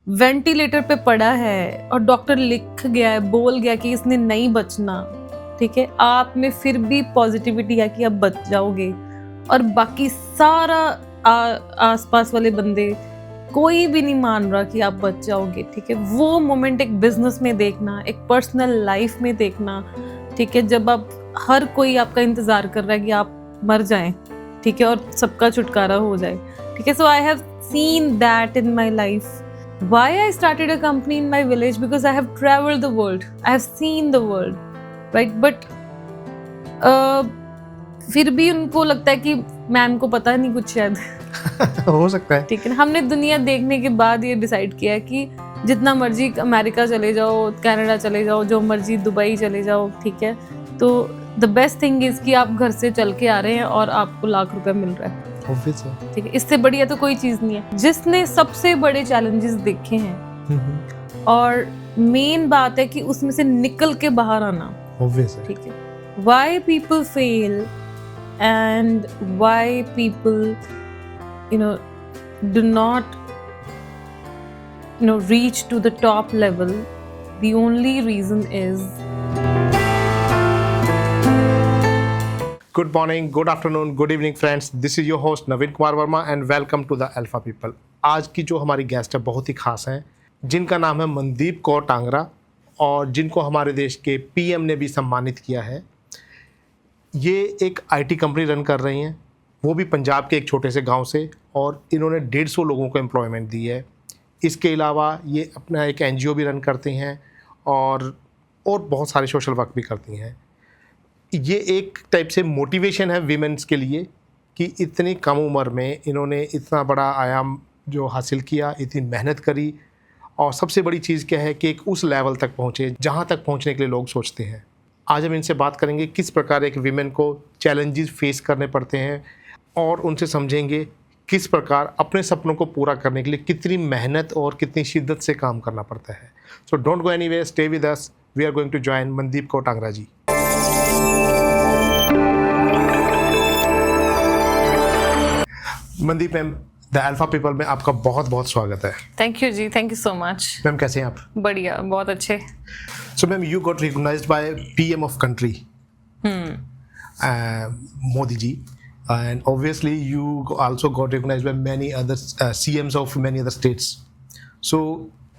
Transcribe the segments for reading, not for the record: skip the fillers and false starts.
Ventilator पे पड़ा है और डॉक्टर लिख गया है, बोल गया कि इसने नहीं बचना, ठीक है, आप में फिर भी पॉजिटिविटी है कि आप बच जाओगे, और बाकी सारा आसपास वाले बंदे कोई भी नहीं मान रहा कि आप बच जाओगे, ठीक है। वो मोमेंट एक बिजनेस में देखना, एक पर्सनल लाइफ में देखना, ठीक है, जब आप हर कोई आपका इंतजार कर रहा है कि आप मर जाएं, ठीक है, और सबका छुटकारा हो जाए, ठीक है। So I have seen that in my life. Why I started a company in my village? Because I have traveled the world. I have seen the world, right? But फिर भी उनको लगता है कि मैम को पता नहीं कुछ शायद हो सकता है, ठीक है ना। हमने दुनिया देखने के बाद ये डिसाइड किया कि जितना मर्जी अमेरिका चले जाओ, कनाडा चले जाओ, जो मर्जी दुबई चले जाओ, ठीक है, तो द बेस्ट थिंग इज कि आप घर से चल के आ रहे हैं और आपको लाख रुपए मिल रहा है, ठीक है। इससे बढ़िया तो कोई चीज नहीं है। जिसने सबसे बड़े चैलेंजेस देखे हैं और मेन बात है कि उसमें से निकल के बाहर आना, ठीक है। Why people fail and why people, do not, reach to the top level. The only reason is. Good morning, good afternoon, good evening friends. This is your host Naveen Kumar Verma and welcome to the Alpha People. आज की जो हमारी guest है बहुत ही खास हैं, जिनका नाम है मनदीप कौर टांगरा और जिनको हमारे देश के पीएम ने भी सम्मानित किया है। ये एक आईटी कंपनी रन कर रही हैं, वो भी पंजाब के एक छोटे से गांव से, और इन्होंने 150 लोगों को एम्प्लॉयमेंट दी है। इसके अलावा ये अपना एक एनजीओ भी रन करती हैं और बहुत सारे सोशल वर्क भी करती हैं। ये एक टाइप से मोटिवेशन है वीमेंस के लिए कि इतनी कम उम्र में इन्होंने इतना बड़ा आयाम जो हासिल किया, इतनी मेहनत करी, और सबसे बड़ी चीज़ क्या है कि एक उस लेवल तक पहुँचे जहाँ तक पहुँचने के लिए लोग सोचते हैं। आज हम इनसे बात करेंगे किस प्रकार एक वीमेन को चैलेंजेस फेस करने पड़ते हैं और उनसे समझेंगे किस प्रकार अपने सपनों को पूरा करने के लिए कितनी मेहनत और कितनी शिद्दत से काम करना पड़ता है। So don't go anywhere, stay with us, we are going to join Mandeep Kaur Tangra ji. Mandeep ma'am, the alpha people में आपका बहुत बहुत स्वागत है। Thank you ji, thank you so much. Ma'am कैसे हैं आप? बढ़िया, बहुत अच्छे। So ma'am, you got recognised by PM of country Modi ji, and obviously you also got recognized by many other CMs of many other states. So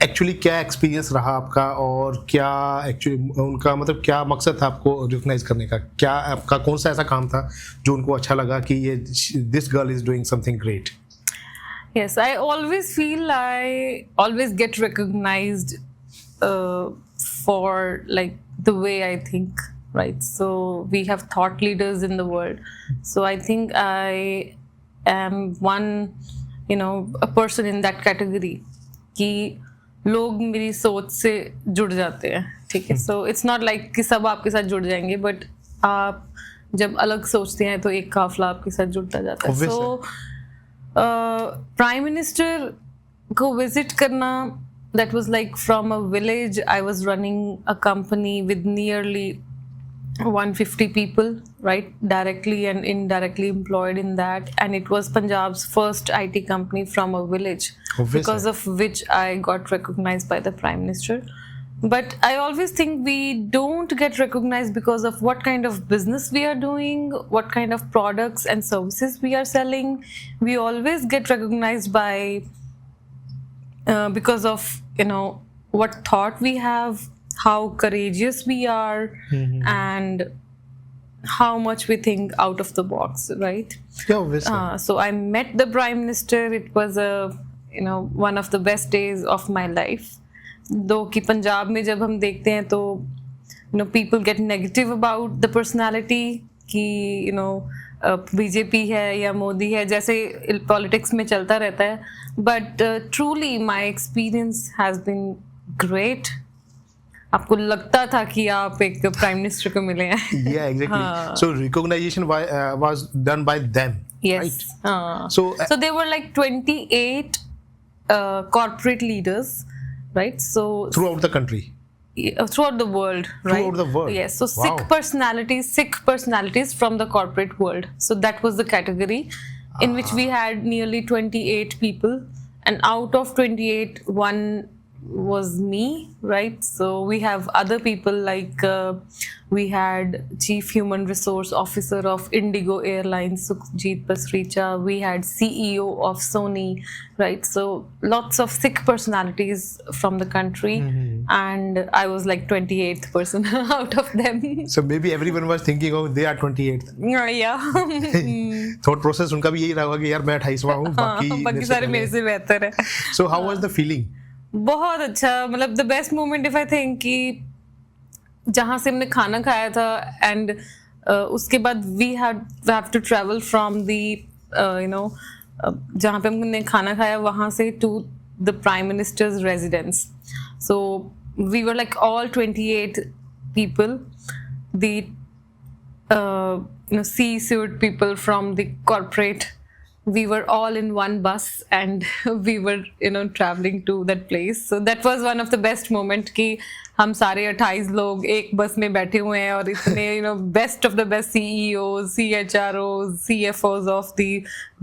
actually क्या experience रहा आपका और क्या एक्चुअली उनका मतलब क्या मकसद था आपको रिकॉग्नाइज करने का? क्या आपका कौन सा ऐसा काम था जो उनको अच्छा लगा कि ये this girl is doing something great? Yes, I always feel I always get recognized for like the way I think, right? So we have thought leaders in the world. So I think I am one, a person in that category कि लोग मेरी सोच से जुड़ जाते हैं, ठीक है। So it's not like कि सब आपके साथ जुड़ जाएंगे, but आप जब अलग सोचते हैं तो एक काफला आपके साथ जुड़ता जाता है। So प्राइम मिनिस्टर को विजिट करना, that was like from a village. I was running a company with nearly 150 people, right, directly and indirectly employed in that, and it was Punjab's first IT company from a village. Obviously. Because of which I got recognized by the Prime Minister. But I always think we don't get recognized because of what kind of business we are doing, what kind of products and services we are selling. We always get recognized by because of what thought we have, how courageous we are, and how much we think out of the box, right? Yeah, obviously. So I met the Prime Minister. It was one of the best days of my life. दो कि पंजाब में जब हम देखते हैं तो people get negative about the personality कि BJP है या मोदी है, जैसे पॉलिटिक्स में चलता रहता है। But truly my experience has been great. आपको लगता था कि आप एक प्राइम मिनिस्टर को मिले हैं। Yeah, exactly. So recognition was done by them. Yes. Right? So there were like 28 corporate leaders, right? So throughout the country. Throughout the world, right? Throughout the world. Yes. So Wow. Sikh personalities from the corporate world. So that was the category in which we had nearly 28 people, and out of 28, one was me, right? So we have other people like we had Chief Human Resource Officer of Indigo Airlines, Sukhjeet Pasricha. We had CEO of Sony, right? So lots of Sikh personalities from the country, and I was like 28th person out of them. So maybe everyone was thinking, oh, they are 28th. Yeah. Thought process उनका भी यही रहा होगा कि यार मैं 28वां हूँ, बाकी सारे मेरे से बेहतर है. So how was the feeling? बहुत अच्छा, मतलब the best moment if I think कि जहाँ से हमने खाना खाया था एंड उसके बाद we have to travel from the you know जहाँ पे हमने खाना खाया वहाँ से to the prime minister's residence. So we were like all 28 people, the you know C-suite people from the corporate. We were all in one bus and we were you know traveling to that place. So that was one of the best moment कि हम सारे 28 लोग एक बस में बैठे हुए हैं और इतने you know best of the best CEOs, CHROs, CFOs of the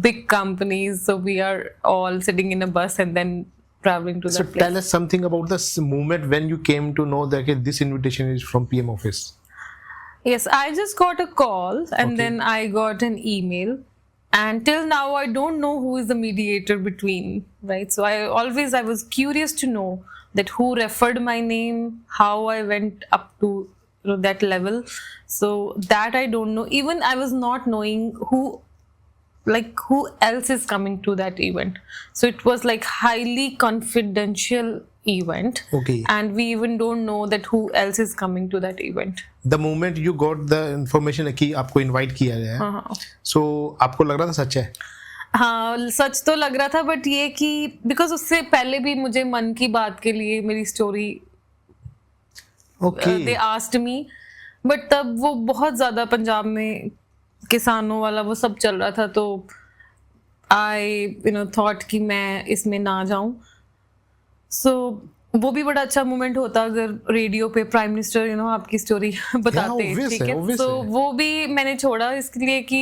big companies. So we are all sitting in a bus and then traveling to So that place. tell us something about this moment when you came to know that okay, this invitation is from PM office. Yes, I just got a call and Okay. then I got an email. And till now, I don't know who is the mediator between, right? So I was curious to know that who referred my name, how I went up to you know, that level. So that I don't know. Even I was not knowing who else is coming to that event. So it was like highly confidential event. Okay. And we even don't know that who else is coming to that event. The moment you got the information कि आपको invite किया गया है, हाँ. so आपको लग रहा था सच है? हाँ, सच तो लग रहा था, बट ये कि बिकॉज उससे पहले भी मुझे मन की बात के लिए मेरी story Okay. They asked me, but तब वो बहुत ज़्यादा पंजाब में किसानों वाला वो सब चल रहा था, तो आई यू नो थॉट कि मैं इसमें ना जाऊं. सो वो भी बड़ा अच्छा मोमेंट होता अगर रेडियो पे प्राइम मिनिस्टर यू नो आपकी स्टोरी बताते. obvious ठीक है, है, obvious तो है. वो भी मैंने छोड़ा इसके लिए कि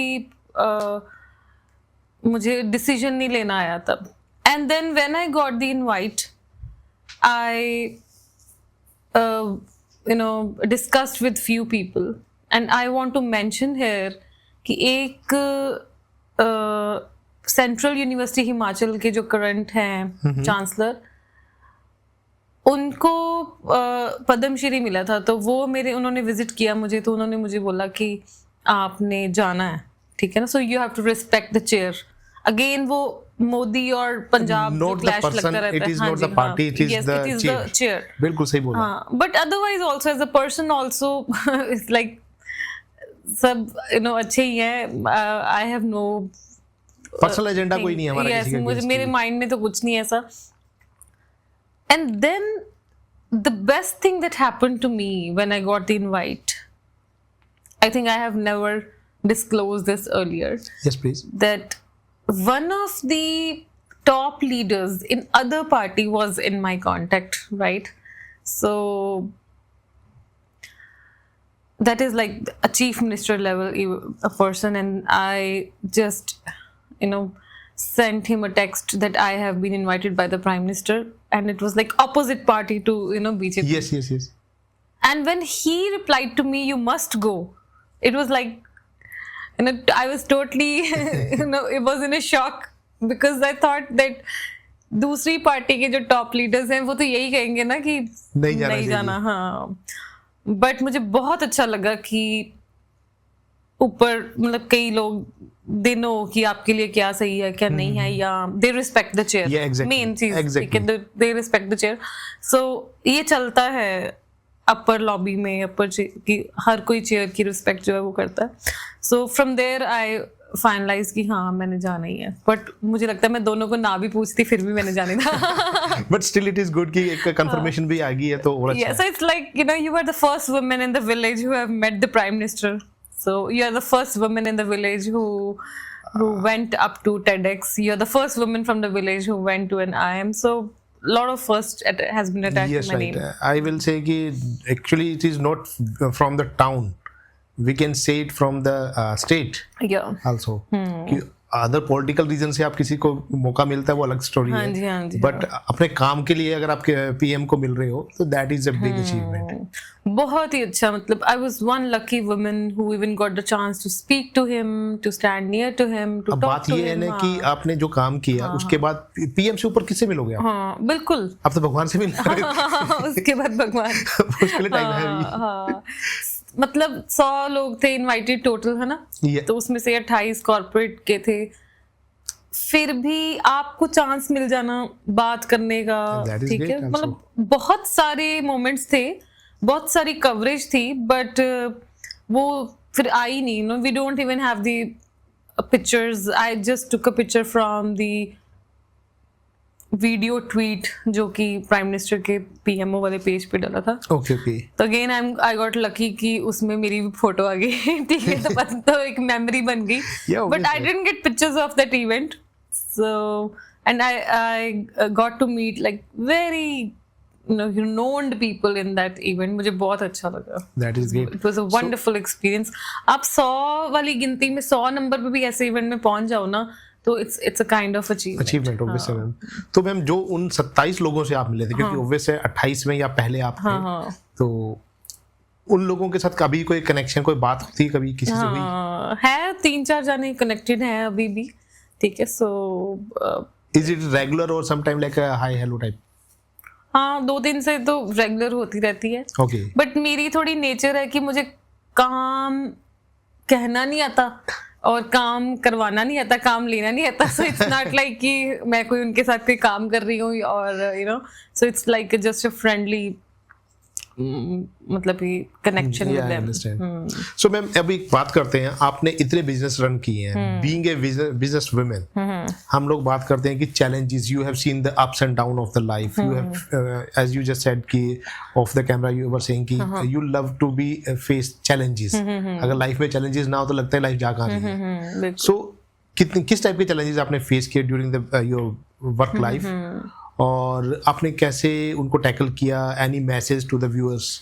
मुझे डिसीजन नहीं लेना आया तब. And then when I got the invite I you know discussed with few people, and I want to mention here कि एक सेंट्रल यूनिवर्सिटी हिमाचल के जो करंट हैं चांसलर, उनको पद्मश्री मिला था, तो वो उन्होंने विजिट किया मुझे, तो उन्होंने मुझे बोला कि आपने जाना है, ठीक है ना. So you have to respect the chair. Again वो मोदी और Punjab Not the clash person, लगता रहता it है. is हाँ not जी, the party, हाँ. it is Yes, the it is chair. the chair. बिल्कुल सही बोला. हाँ, but otherwise also as a person also it's like सब यू नो अच्छे ही हैं. I have no personal agenda कोई नहीं है हमारा किसी के मुझे against मेरे में. माइंड में तो कुछ नहीं है ऐसा. And then the best thing that happened to me when I got the invite, I think I have never disclosed this earlier, Yes, please. that one of the top leaders in other party was in my contact, right? So that is like a chief minister level a person, and I just you know sent him a text that I have been invited by the prime minister, and it was like opposite party to you know BJP. Yes, yes, yes. And when he replied to me, you must go, it was like you know I was totally you know it was in a shock, because I thought that दूसरी party के जो top leaders हैं वो तो यही कहेंगे ना कि नहीं जाना. हाँ, बट मुझे बहुत अच्छा लगा कि ऊपर मतलब कई लोग दे नो कि आपके लिए क्या सही है क्या नहीं है, या they respect the chair. Yeah, exactly. Main चीज Exactly. They respect the chair. So ये चलता है अपर लॉबी में, कि हर कोई चेयर की रिस्पेक्ट जो है वो करता है. So from there I finalize कि हाँ मैंने जाना ही है. बट मुझे लगता है मैं दोनों को ना भी पूछती फिर भी मैंने जाने था. But still it is good कि एक कंफर्मेशन भी आ गई है तो और अच्छा Yeah, so it's like you know you are the first woman in the village who have met the prime minister. So you are the first woman in the village who went up to TEDx. You are the first woman from the village who went to an IM. So a lot of first has been attached Yes, to my right. name. I will say कि actually it is not from the town. We can say it from the state Yeah. also. कि other political reason से आप किसी को मौका मिलता है वो अलग स्टोरी हाँ जी, हाँ है, जी, बट अपने काम के लिए अगर आप पीएम को मिल रहे हो तो that is a big achievement. बहुत ही अच्छा, मतलब I was one lucky woman who even got the chance to speak to him, to stand near to him, to अब टॉक बात टू ये है हिम। ना कि आपने जो काम किया उसके बाद पीएम से ऊपर किससे मिलोगे आप? हाँ बिल्कुल। आप तो भगवान से मिल रहे हो। उसके बाद भगवान। उसके लिए टाइम है हाँ, अभी। हाँ। मतलब 100 लोग थे इनवाइटेड टोटल, है ना? Yeah. तो उसमें से 28 कॉर्पोरेट के थे। फिर भी आपको चांस मिल जाना बात करने का, That is ठीक great है, also. मतलब बहुत सारे मोमेंट्स थे, बहुत सारी कवरेज थी, बट वो फिर आई नहीं। No, we don't even have the pictures. I just took a picture from the video tweet जो कि प्राइम मिनिस्टर के पीएमओ वाले पेज पे डाला था। Okay okay. तो अगेन आई गॉट लकी कि उसमें मेरी भी फोटो आ गई। ठीक है, तो पता तो एक मेमोरी बन गई। Yeah, but I obviously. Didn't get pictures of that event, so and I got to meet like very known people in that event. मुझे बहुत अच्छा लगा। That is great. It was a wonderful experience. आप 100 वाली गिनती में 100 number पे भी ऐसे इवेंट में पहुंच जाओ ना, तो it's a kind of achievement. Achievement obviously ma'am. तो मैम जो उन 27 लोगों से आप मिले थे, क्योंकि ऑब्वियस है 28 में या पहले आप थे, हाँ। तो उन लोगों के साथ कभी कोई कनेक्शन, कोई बात होती कभी किसी से हुई? हाँ, है 3-4 जाने कनेक्टेड हैं अभी भी, ठीक है। सो इज इट रेगुलर और some time like a hi hello type? हाँ, 2 दिन से तो रेगुलर होती रहती है। ओके। बट मेरी थोड़ी नेचर है कि मुझे काम कहना नहीं आता और काम करवाना नहीं आता, काम लेना नहीं आता। सो इट्स नॉट लाइक कि मैं कोई उनके साथ कोई काम कर रही हूँ और so it's like just a friendly मतलब ये connection with them. So ma'am अभी बात करते हैं, आपने इतने बिजनेस रन किए हैं, बीइंग ए बिजनेस वुमेन, हम लोग बात करते हैं कि challenges, you have seen the ups and down of the life, you have as you just said कि of the camera you were saying कि you love to be face challenges. अगर life में चैलेंजेस ना हो तो लगता है life जा कहाँ रही है। सो किस टाइप के चैलेंजेस आपने फेस किए during the your work life, और आपने कैसे उनको टैकल किया? Any message to the viewers?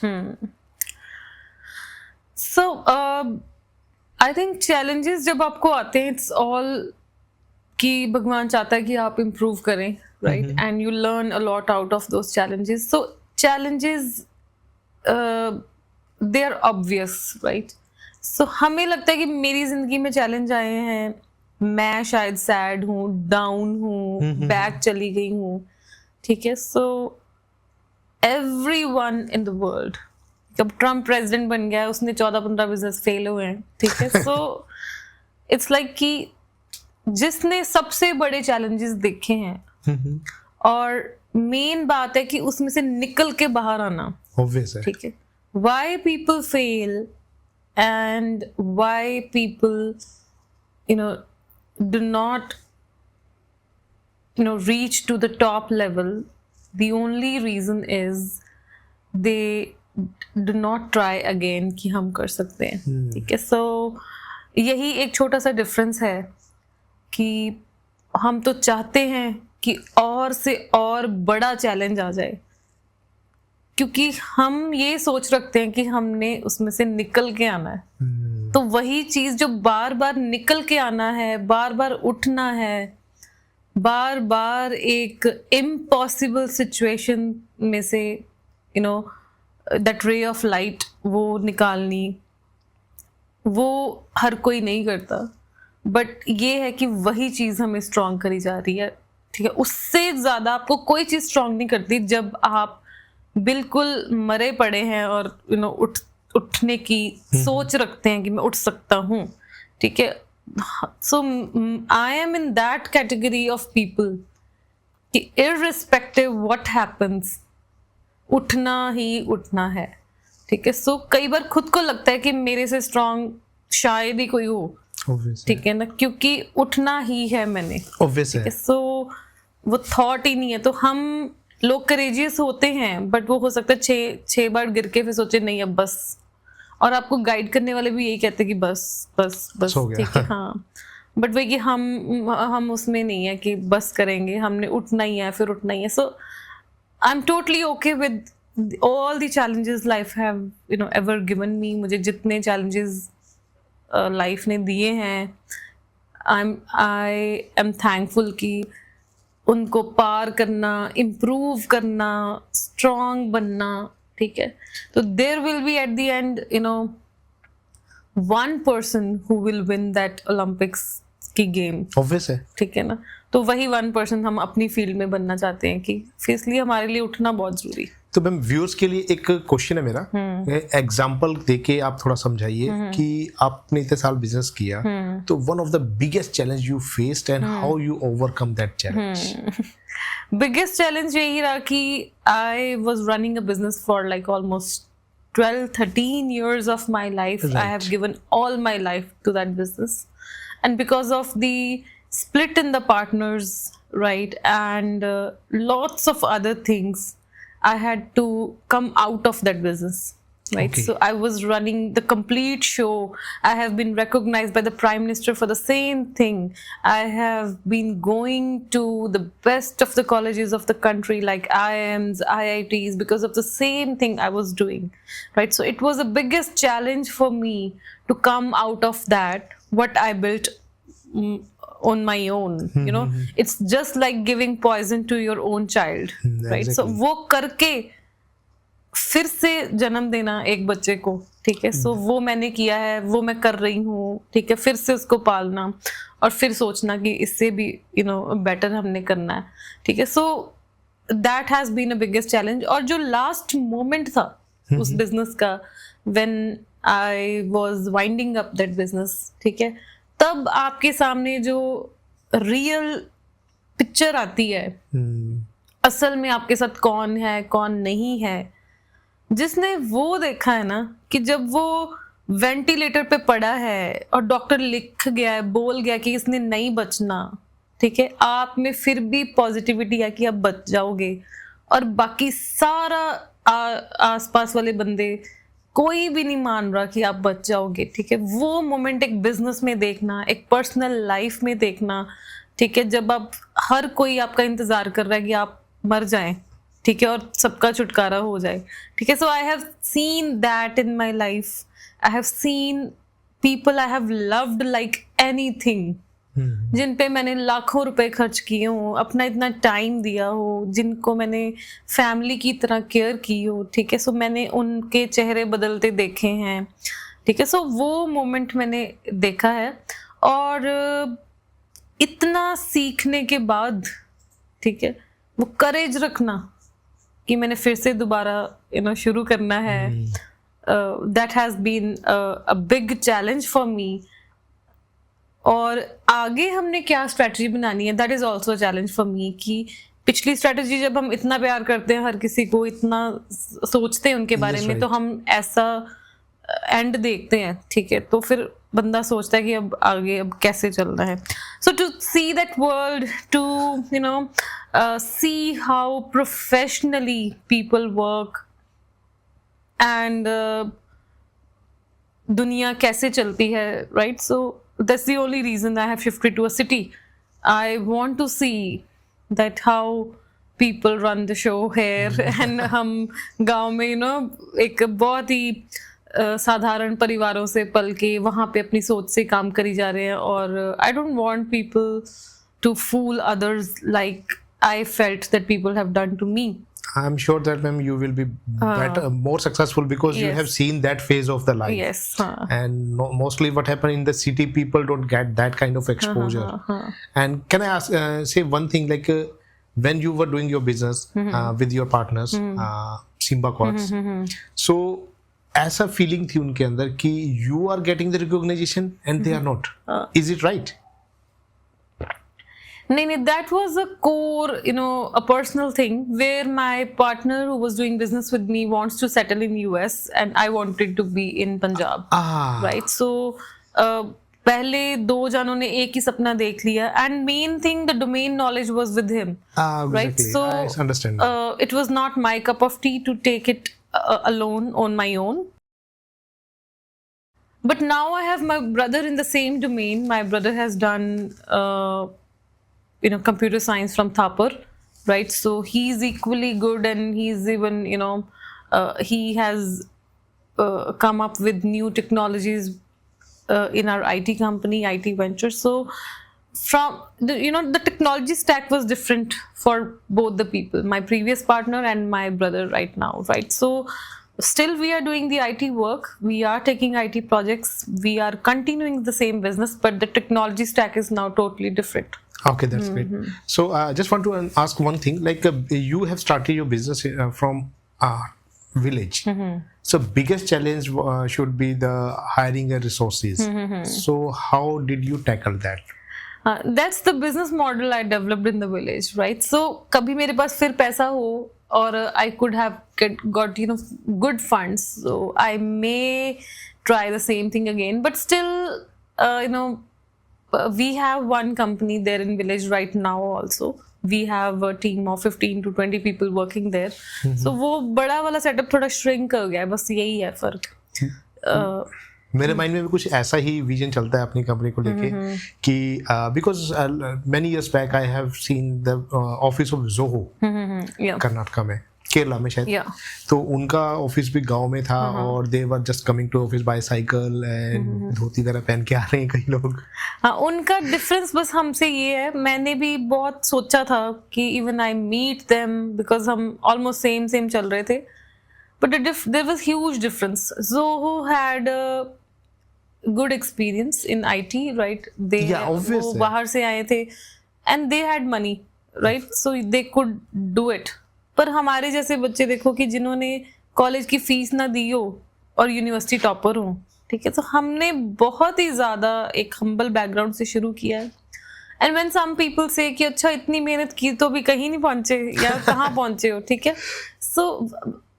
So I think challenges जब आपको आते हैं, इट्स ऑल कि भगवान चाहता है कि आप इम्प्रूव करें, right? And you learn a lot out of those challenges. So challenges they are obvious, right? So हमें लगता है कि मेरी जिंदगी में चैलेंज आए हैं, मैं शायद सैड हूँ, डाउन हूँ, बैक चली गई हूँ, ठीक है। So everyone in the world, जब ट्रम्प प्रेसिडेंट बन गया है, उसने 14-15 बिजनेस फेल हुए हैं, ठीक है। सो इट्स लाइक कि जिसने सबसे बड़े चैलेंजेस देखे हैं, और मेन बात है कि उसमें से निकल के बाहर आना, ऑब्वियस है, ठीक है। Why people fail and why people do not reach to the top level, the only reason is they do not try again कि हम कर सकते हैं, ठीक है। सो यही एक छोटा सा डिफरेंस है कि हम तो चाहते हैं कि और से और बड़ा चैलेंज आ जाए, क्योंकि हम ये सोच रखते हैं कि हमने उसमें से निकल के आना है। तो वही चीज जो बार बार निकल के आना है, बार बार उठना है, बार बार एक इम्पॉसिबल सिचुएशन में say that ray of light वो निकालनी, वो हर कोई नहीं करता। बट ये है कि वही चीज हमें स्ट्रॉन्ग करी जा रही है, ठीक है। उससे ज्यादा आपको कोई चीज स्ट्रॉन्ग नहीं करती जब आप बिल्कुल मरे पड़े हैं और उठने की सोच रखते हैं कि मैं उठ सकता हूँ, ठीक है। So I am in that category of people कि इररिस्पेक्टिव व्हाट हैपेंस, उठना ही उठना है, ठीक है। सो कई बार खुद को लगता है कि मेरे से स्ट्रांग शायद ही कोई हो, ठीक है ना, क्योंकि उठना ही है मैंने, ऑब्वियस है। सो वो थॉट ही नहीं है। तो हम लोग करेजियस होते हैं, बट वो हो सकता है 6 बार गिर के फिर सोचे नहीं अब बस, और आपको गाइड करने वाले भी यही कहते हैं कि बस बस बस, ठीक है। हाँ, बट वही कि हम उसमें नहीं है कि बस करेंगे, हमने उठना ही है, फिर उठना ही है। So I am totally okay with all the challenges life have ever given me. मुझे जितने चैलेंजेस लाइफ ने दिए हैं, I am thankful कि उनको पार करना, improve करना, strong बनना, ठीक है. तो there will be at the end, you know, one person who will win that Olympics की गेम. ऑब्वियस है. ठीक है ना. तो वही 1% हम अपनी फील्ड में बनना चाहते हैं कि इसलिए हमारे लिए उठना बहुत जरूरी. तो मैम व्यूअर्स के लिए एक क्वेश्चन है मेरा, एग्जांपल देके आप थोड़ा समझाइए कि आपने इतने साल बिजनेस किया, तो one of the biggest challenge you faced and how you overcome that challenge. Biggest challenge यही रहा कि I was running a business for like almost 12-13 years of my life. Right. I have given all my life to that business, and because of the split in the partners, right, and lots of other things, I had to come out of that business, right? Okay. So I was running the complete show. I have been recognized by the Prime Minister for the same thing. I have been going to the best of the colleges of the country like IIMs, IITs because of the same thing I was doing, right? So it was the biggest challenge for me to come out of that, what I built on my own, you know. It's just like giving poison to your own child, right? Exactly. So वो करके फिर से जन्म देना एक बच्चे को, ठीक है. सो वो मैंने किया है, वो मैं कर रही हूँ, ठीक है. फिर से उसको पालना और फिर सोचना कि इससे भी यू नो बेटर हमने करना है, ठीक है. So that has been a biggest challenge. और जो लास्ट मोमेंट था उस बिजनेस का, when I was winding up that business, ठीक है, तब आपके सामने जो रियल पिक्चर आती है, असल में आपके साथ कौन है कौन नहीं है, जिसने वो देखा है ना कि जब वो वेंटिलेटर पे पड़ा है और डॉक्टर लिख गया है, बोल गया कि इसने नहीं बचना, ठीक है, आप में फिर भी पॉजिटिविटी है कि आप बच जाओगे, और बाकी सारा आसपास वाले बंदे कोई भी नहीं मान रहा कि आप बच जाओगे, ठीक है. वो मोमेंट एक बिजनेस में देखना, एक पर्सनल लाइफ में देखना, ठीक है, जब आप हर कोई आपका इंतजार कर रहा है कि आप मर जाएं, ठीक है, और सबका छुटकारा हो जाए, ठीक है. So I have seen that in my life. I have seen people I have loved like anything, जिन पे मैंने लाखों रुपए खर्च किए हो, अपना इतना टाइम दिया हो, जिनको मैंने फैमिली की तरह केयर की हो, ठीक है. सो मैंने उनके चेहरे बदलते देखे हैं, ठीक है. सो वो मोमेंट मैंने देखा है, और इतना सीखने के बाद, ठीक है, वो करेज रखना कि मैंने फिर से दोबारा यू नो शुरू करना है, that has been a big challenge for me. और आगे हमने क्या स्ट्रेटजी बनानी है, that is also challenge for me. कि पिछली स्ट्रेटजी, जब हम इतना प्यार करते हैं हर किसी को, इतना सोचते हैं उनके बारे में, तो हम ऐसा एंड देखते हैं, ठीक है, तो फिर बंदा सोचता है कि अब आगे अब कैसे चलना है. So to see that world, to you know see how professionally people work, and दुनिया कैसे चलती है, right. So that's the only reason I have shifted to a city. I want to see that how people run the show here, and हम गांव में you know एक बहुत ही साधारण परिवारों से पल के वहाँ पे अपनी सोच से काम करी जा रहे हैं, और I don't want people to fool others like I felt that people have done to me. I'm sure that ma'am you will be better, more successful, because you Yes. have seen that phase of the life. Yes. And mostly what happen in the city, people don't get that kind of exposure. And can I ask, say one thing, like when you were doing your business with your partners, Simba Quartz, so ऐसा feeling थी उनके अंदर कि you are getting the recognition and they are not. Is it right? नहीं, that was a core, you know, a personal thing where my partner who was doing business with me wants to settle in US and I wanted to be in Punjab. Right? So, पहले दो जनों ने एक ही सपना देख लिया, and main thing, the domain knowledge was with him. Right? Exactly. So, I understand. It was not my cup of tea to take it alone on my own. But now I have my brother in the same domain. My brother has done you know, computer science from Thapar, right? So he's equally good, and he's even, you know, he has come up with new technologies in our IT company, IT venture. So from the technology stack was different for both the people, my previous partner and my brother right now, right? So still we are doing the IT work, we are taking IT projects, we are continuing the same business, but the technology stack is now totally different. Okay, that's great. So I just want to ask one thing, like you have started your business from village. So biggest challenge should be the hiring resources. So how did you tackle that? That's the business model I developed in the village, right? So kabhi mere paas fir paisa ho or I could have got good funds, so I may try the same thing again, but still we have one company there in village right now also. We have a team of 15 to 20 people working there. So वो बड़ा वाला setup थोड़ा shrink हो गया है, बस यही है फर्क. मेरे माइंड में भी कुछ ऐसा ही विजन चलता है अपनी कंपनी को लेके कि because many years back I have seen the office of Zoho Karnataka में, केरला में शायद. तो उनका ऑफिस भी गांव में था और they were just coming to office by cycle and dhoti वगैरह पहन के आ रहे हैं कई लोग. हाँ, उनका डिफरेंस बस हमसे ये है, मैंने भी बहुत सोचा था कि even I meet them because हम ऑलमोस्ट सेम चल रहे थे, but there was huge difference. Zoho had good experience in IT, right? वो बाहर से आए थे and they had money, right? So they could do it. पर हमारे जैसे बच्चे देखो कि जिन्होंने कॉलेज की फीस ना दी हो और यूनिवर्सिटी टॉपर हो, ठीक है, तो हमने बहुत ही ज़्यादा एक हम्बल बैकग्राउंड से शुरू किया है. एंड व्हेन सम पीपल से कि अच्छा इतनी मेहनत की तो भी कहीं नहीं पहुंचे या कहाँ पहुंचे हो, ठीक है. So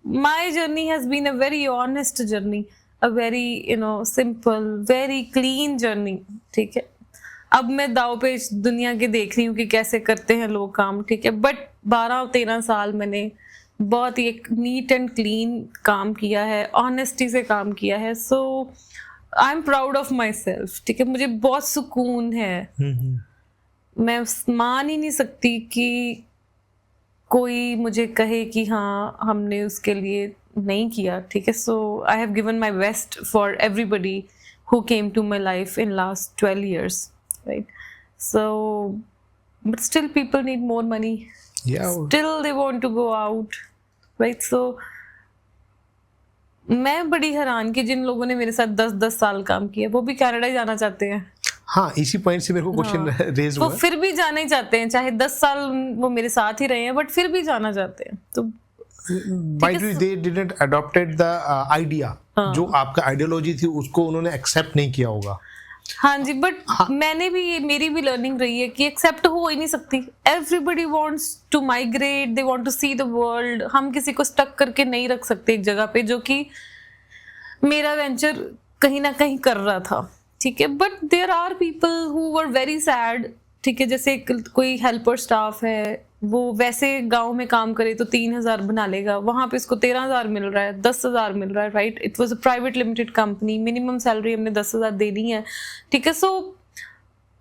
my journey has been a very honest journey, a very simple, very clean journey, ठीक है. अब मैं दाव पे दुनिया के देख रही हूँ कि कैसे करते हैं लोग काम, ठीक है, बट 12-13 साल मैंने बहुत ही एक नीट एंड क्लीन काम किया है, ऑनेस्टी से काम किया है. So I am proud of myself, ठीक है. मुझे बहुत सुकून है. मैं मान ही नहीं सकती कि कोई मुझे कहे कि हाँ हमने उसके लिए नहीं किया, ठीक है. So I have given my best for everybody who came to my life in last 12 years, right. So but still people need more money, still they want to go out, right. So मैं बड़ी हैरान कि जिन लोगों ने मेरे साथ 10-10 साल काम किया वो भी कनाडा ही जाना चाहते हैं. हाँ, इसी पॉइंट से मेरे को क्वेश्चन रेज हुआ. वो फिर भी जाना ही चाहते हैं, चाहे 10 साल वो मेरे साथ ही रहे हैं, बट फिर भी जाना चाहते हैं. तो Why they didn't adopted the idea? जो आपका आइडियोलॉजी थी उसको उन्होंने एक्सेप्ट नहीं किया होगा. हाँ जी, बट मैंने भी मेरी भी लर्निंग रही है कि एक्सेप्ट हो ही नहीं सकती. Everybody wants to migrate, they want to see the world. हम किसी को स्टक करके नहीं रख सकते एक जगह पे, जो कि मेरा वेंचर कहीं ना कहीं कर रहा था, ठीक है. But there are people who were very sad, ठीक है. जैसे कोई हेल्पर स्टाफ है, वो वैसे गांव में काम करे तो 3,000 बना लेगा, वहां पे इसको 13,000 मिल रहा है, 10,000 मिल रहा है, right. It was a private limited company, minimum salary हमने 10,000 देनी है, ठीक है. सो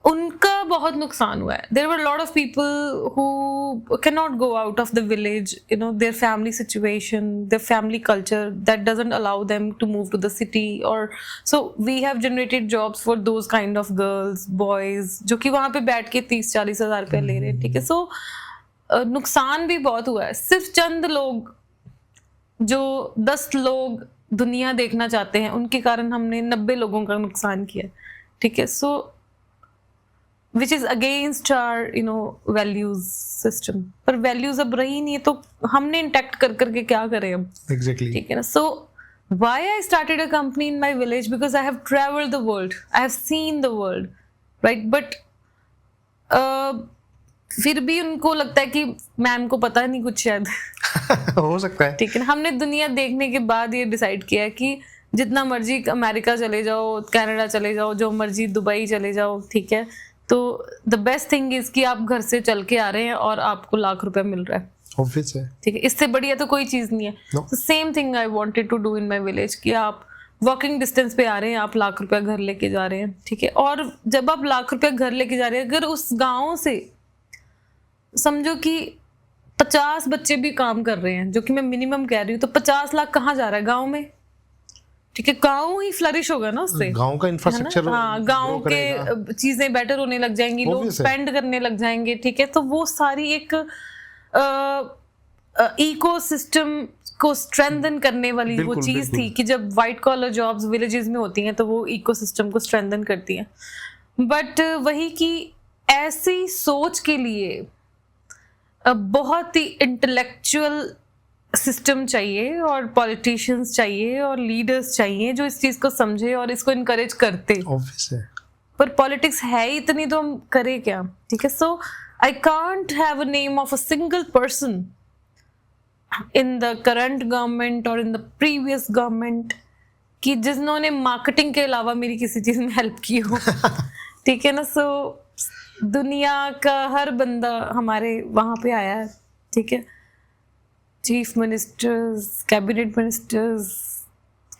उनका बहुत नुकसान हुआ है. There were lot of people who can not go out of the village, their family situation, their family culture that doesn't allow them to move to the city. और so we have generated jobs for those kind of girls, boys, जो कि वहां पे बैठ के 30-40 हज़ार रुपया ले रहे हैं, ठीक है. सो नुकसान भी बहुत हुआ है. सिर्फ चंद लोग, जो 10 लोग दुनिया देखना चाहते हैं, उनके कारण हमने 90 लोगों का नुकसान किया, ठीक है. So which is against our values system. पर वैल्यूज अब रही नहीं है तो हमने इंटैक्ट कर करके क्या करें अब. एग्जैक्टली, ठीक है ना. सो why I started a company in my village, because I have traveled the world, I have seen the world, right. But फिर भी उनको लगता है कि मैम को पता नहीं कुछ शायद हो सकता है, ठीक है. हमने दुनिया देखने के बाद ये डिसाइड किया है कि जितना मर्जी अमेरिका चले जाओ, कनाडा चले जाओ, जो मर्जी दुबई चले जाओ, ठीक है. तो द बेस्ट थिंग इज कि आप घर से चल के आ रहे हैं और आपको लाख रुपया मिल रहा है, ऑब्वियस है, ठीक है. इससे बढ़िया तो कोई चीज नहीं है. Same thing I wanted to do in my village, कि आप वॉकिंग डिस्टेंस पे आ रहे हैं, आप लाख रुपया घर लेके जा रहे हैं, ठीक है. और जब आप लाख रुपया घर लेके जा रहे हैं, अगर उस गाँव से समझो कि 50 बच्चे भी काम कर रहे हैं, जो कि मैं मिनिमम कह रही हूँ, तो 50 लाख कहाँ जा रहा है? गाँव में, ठीक है, गांव ही फ्लरिश होगा ना उससे, गांव का है ना? इंफ्रास्ट्रक्चर हाँ, गांव के चीजें बेटर होने लग जाएंगी, लोग Obvious है। स्पेंड करने लग जाएंगे, ठीक है। तो वो सारी एक इकोसिस्टम को स्ट्रेंथन करने वाली वो बिल्कुल, चीज बिल्कुल। थी कि जब वाइट कॉलर जॉब्स विलेजेस में होती हैं तो वो इकोसिस्टम को स्ट्रेंथन करती हैं। बट वही कि ऐसी सोच के लिए बहुत ही इंटेलेक्चुअल सिस्टम चाहिए और पॉलिटिशियंस चाहिए और लीडर्स चाहिए जो इस चीज को समझे और इसको इनकरेज करते। ऑब्वियस है। पर पॉलिटिक्स है ही इतनी, तो हम करें क्या, ठीक है। So I can't have a name of a single person in the current government और इन द प्रीवियस गवर्नमेंट कि जिन्होंने मार्केटिंग के अलावा मेरी किसी चीज में हेल्प की हो, ठीक है ना। सो दुनिया का हर बंदा हमारे वहां पे आया है, ठीक है। चीफ मिनिस्टर्स, कैबिनेट मिनिस्टर्स,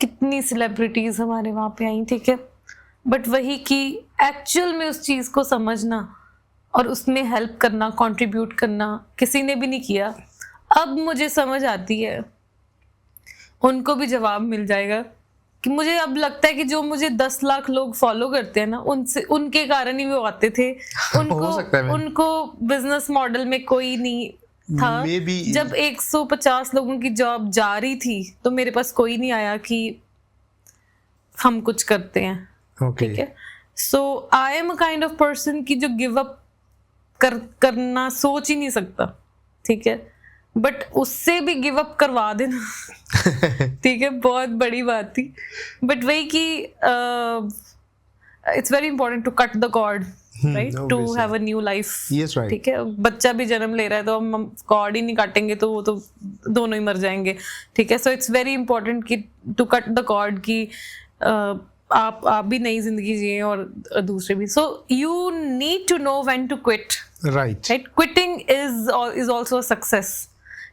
कितनी सेलिब्रिटीज हमारे वहां पे आई, ठीक है। बट वही कि एक्चुअल में उस चीज को समझना और उसमें हेल्प करना, कंट्रीब्यूट करना किसी ने भी नहीं किया। अब मुझे समझ आती है, उनको भी जवाब मिल जाएगा कि मुझे अब लगता है कि जो मुझे 10 लाख लोग फॉलो करते हैं ना, उनसे उनके कारण ही वो आते थे। हो सकता है उनको बिजनेस मॉडल में कोई नहीं था। Maybe- जब 150 लोगों की जॉब जा रही थी तो मेरे पास कोई नहीं आया कि हम कुछ करते हैं, ओके ठीक है। So I am a kind of person की जो गिव अप करना सोच ही नहीं सकता, ठीक है। बट उससे भी गिव अप करवा देना ठीक है, बहुत बड़ी बात थी। बट वही कि it's very important to cut the cord, right, to obviously. Have a new life. Yes, right. ठीक है, बच्चा भी जन्म ले रहा है तो हम कॉर्ड ही नहीं काटेंगे तो वो तो दोनों ही मर जाएंगे, ठीक है। सो इट्स वेरी इंपॉर्टेंट कि टू कट द कॉर्ड कि आप भी नई जिंदगी जिए और दूसरे भी। So you need to know when to quit, right. Right. Quitting is also a success,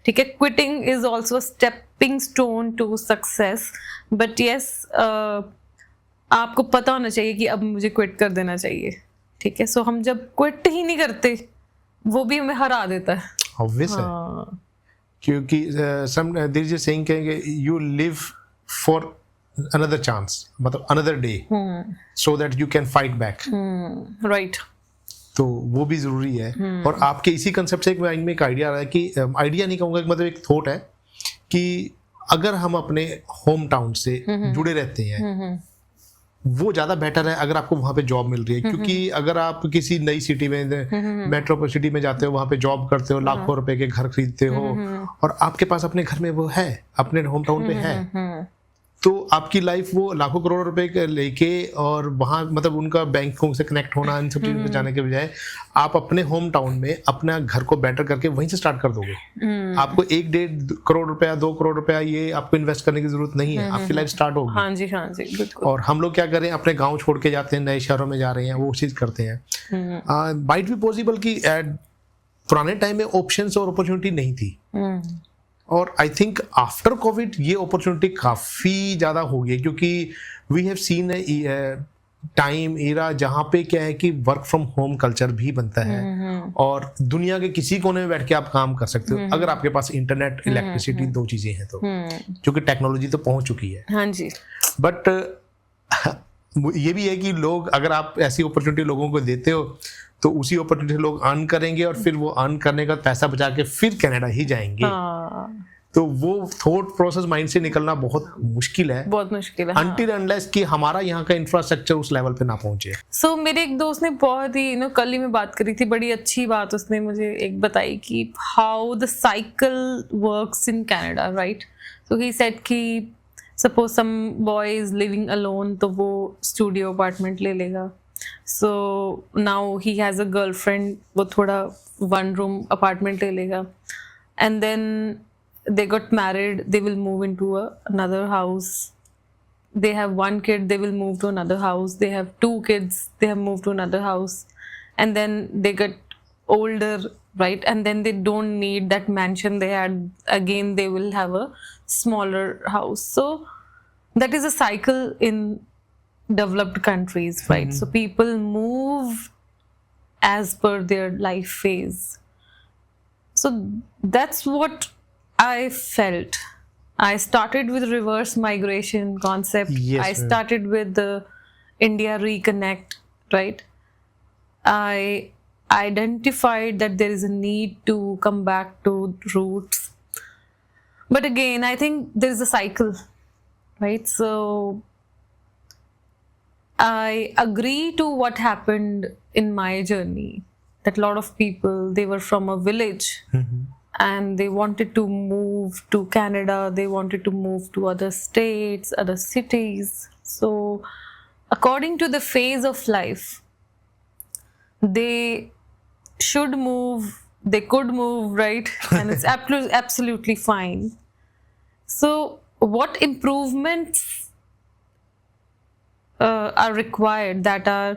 ठीक है। Quitting is also stepping stone to success. But yes, आपको पता होना चाहिए कि अब मुझे क्विट कर देना चाहिए, ठीक है। सो हम जब क्विट ही नहीं करते वो भी हमें हरा देता है। ऑब्वियस है, क्योंकि some there is a saying कहेंगे you live for another chance, मतलब another day, so that you can fight back. Right. तो वो भी जरूरी है। और आपके इसी कंसेप्ट से एक माइंड में एक आइडिया आ रहा है कि आइडिया नहीं कहूँगा, मतलब एक थॉट है कि अगर हम अपने होम टाउन से जुड़े रहते हैं वो ज़्यादा बेटर है अगर आपको वहाँ पे जॉब मिल रही है। क्योंकि अगर आप किसी नई सिटी में, मेट्रो सिटी में जाते हो, वहाँ पे जॉब करते हो, लाखों रुपए के घर खरीदते हो और आपके पास अपने घर में वो है, अपने होम टाउन पे है, तो आपकी लाइफ वो लाखों करोड़ रुपए के लेके और वहाँ मतलब उनका बैंकों से कनेक्ट होना, इन सब चीज़ों पे जाने के बजाय आप अपने होम टाउन में अपना घर को बेटर करके वहीं से स्टार्ट कर दोगे। आपको 1-1.5 करोड़ रुपया, 2 करोड़ रुपया ये आपको इन्वेस्ट करने की जरूरत नहीं है, आपकी लाइफ स्टार्ट होगी। हाँ जी, हाँ जी, बिल्कुल। और हम लोग क्या करें, अपने गांव छोड़ के जाते हैं, नए शहरों में जा रहे हैं, वो चीज़ करते हैं। माइट बी पॉसिबल कि पुराने टाइम में ऑप्शंस और अपॉर्चुनिटी नहीं थी, और आई थिंक आफ्टर कोविड ये अपॉर्चुनिटी काफ़ी ज़्यादा हो गई, क्योंकि we have seen time era जहाँ पे क्या है कि वर्क फ्रॉम होम कल्चर भी बनता है और दुनिया के किसी कोने में बैठ के आप काम कर सकते हो अगर आपके पास इंटरनेट, इलेक्ट्रिसिटी, दो चीज़ें हैं तो, क्योंकि टेक्नोलॉजी तो पहुँच चुकी है। हाँ जी। बट ये भी है कि लोग, अगर आप ऐसी अपॉर्चुनिटी लोगों को देते हो तो उसी अपॉर्चुनिटी लोग अर्न करेंगे और फिर वो अर्न करने का पैसा बचा के फिर कनाडा ही जाएंगे। तो वो थॉट प्रोसेस माइंड से निकलना बहुत मुश्किल है, बहुत मुश्किल है, अनटिल अनलेस कि हमारा यहाँ का इंफ्रास्ट्रक्चर उस लेवल पे ना पहुंचे। सो मेरे एक दोस्त ने बहुत ही कल ही में बात करी थी, बड़ी अच्छी बात उसने मुझे एक बताई कि how the cycle works in Canada, right. So he said कि suppose some boy is living alone तो वो स्टूडियो अपार्टमेंट ले लेगा। So now he has a girlfriend, वो थोड़ा 1 रूम अपार्टमेंट ले लेगा। And then they got married, they will move into another house. They have 1 kid, they will move to another house. They have 2 kids, they have moved to another house. And then they get older, right? And then they don't need that mansion they had. Again, they will have a smaller house. So that is a cycle in developed countries, right? So people move as per their life phase. So that's what I felt I started with reverse migration concept. Yes, I ma'am. started with the India Reconnect, right? I identified that there is a need to come back to roots. But again, I think there is a cycle, right? So I agree to what happened in my journey, that a lot of people, they were from a village and they wanted to move to Canada, they wanted to move to other states, other cities. So according to the phase of life, they should move, they could move, right? And it's absolutely fine. So what improvements are required, that are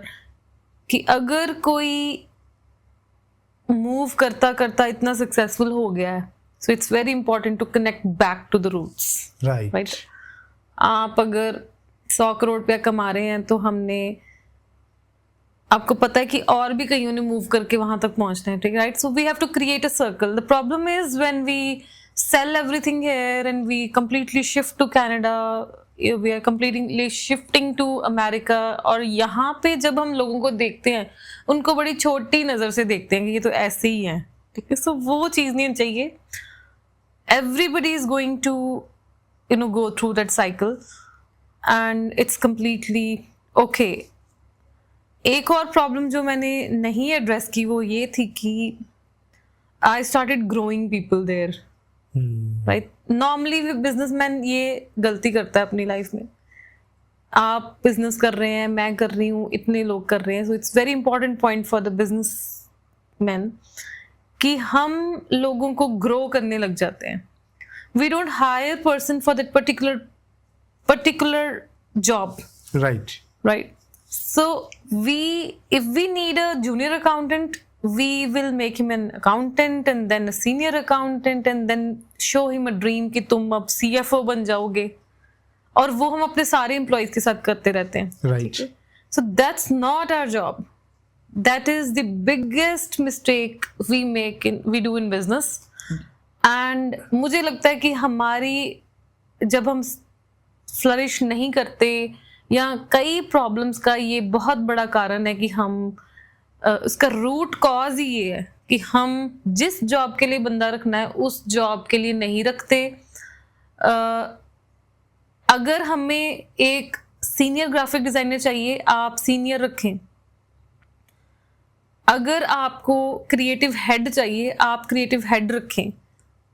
कि अगर कोई move करता करता इतना successful हो गया है, so it's very important to connect back to the roots, right right? आप अगर 100 करोड़ रुपया कमा रहे हैं तो हमने, आपको पता है कि और भी कईयों ने मूव करके वहां तक पहुंचना है, ठीक है, right? So we have to create a circle. The problem is when we sell everything here and we completely shift to Canada, we are completely shifting to America, और यहाँ पे जब हम लोगों को देखते हैं उनको बड़ी छोटी नज़र से देखते हैं कि ये तो ऐसे ही हैं, ठीक है? सो वो चीज़ नहीं चाहिए. Everybody is going to go through that cycle and it's completely okay. एक और प्रॉब्लम जो मैंने नहीं एड्रेस की वो ये थी कि I started growing people there. Right? Normally businessman ये गलती करता है अपनी लाइफ में. आप बिजनेस कर रहे हैं, मैं कर रही हूँ, इतने लोग कर रहे हैं. So it's very important point for the business man कि हम लोगों को ग्रो करने लग जाते हैं. We don't hire person for that particular job, right? So if we need a junior accountant, we will make him an accountant and then a senior accountant and then show him a dream कि तुम अब CFO बन जाओगे, और वो हम अपने सारे एम्प्लॉयज के साथ करते रहते हैं, right? So that's not our job. That is the biggest mistake we do in business. And मुझे लगता है कि हमारी, जब हम फ्लरिश नहीं करते, या कई प्रॉब्लम्स का ये बहुत बड़ा कारण है कि हम उसका रूट कॉज ही ये है कि हम जिस जॉब के लिए बंदा रखना है उस जॉब के लिए नहीं रखते. अगर हमें एक सीनियर ग्राफिक डिजाइनर चाहिए, आप सीनियर रखें. अगर आपको क्रिएटिव हेड चाहिए, आप क्रिएटिव हेड रखें.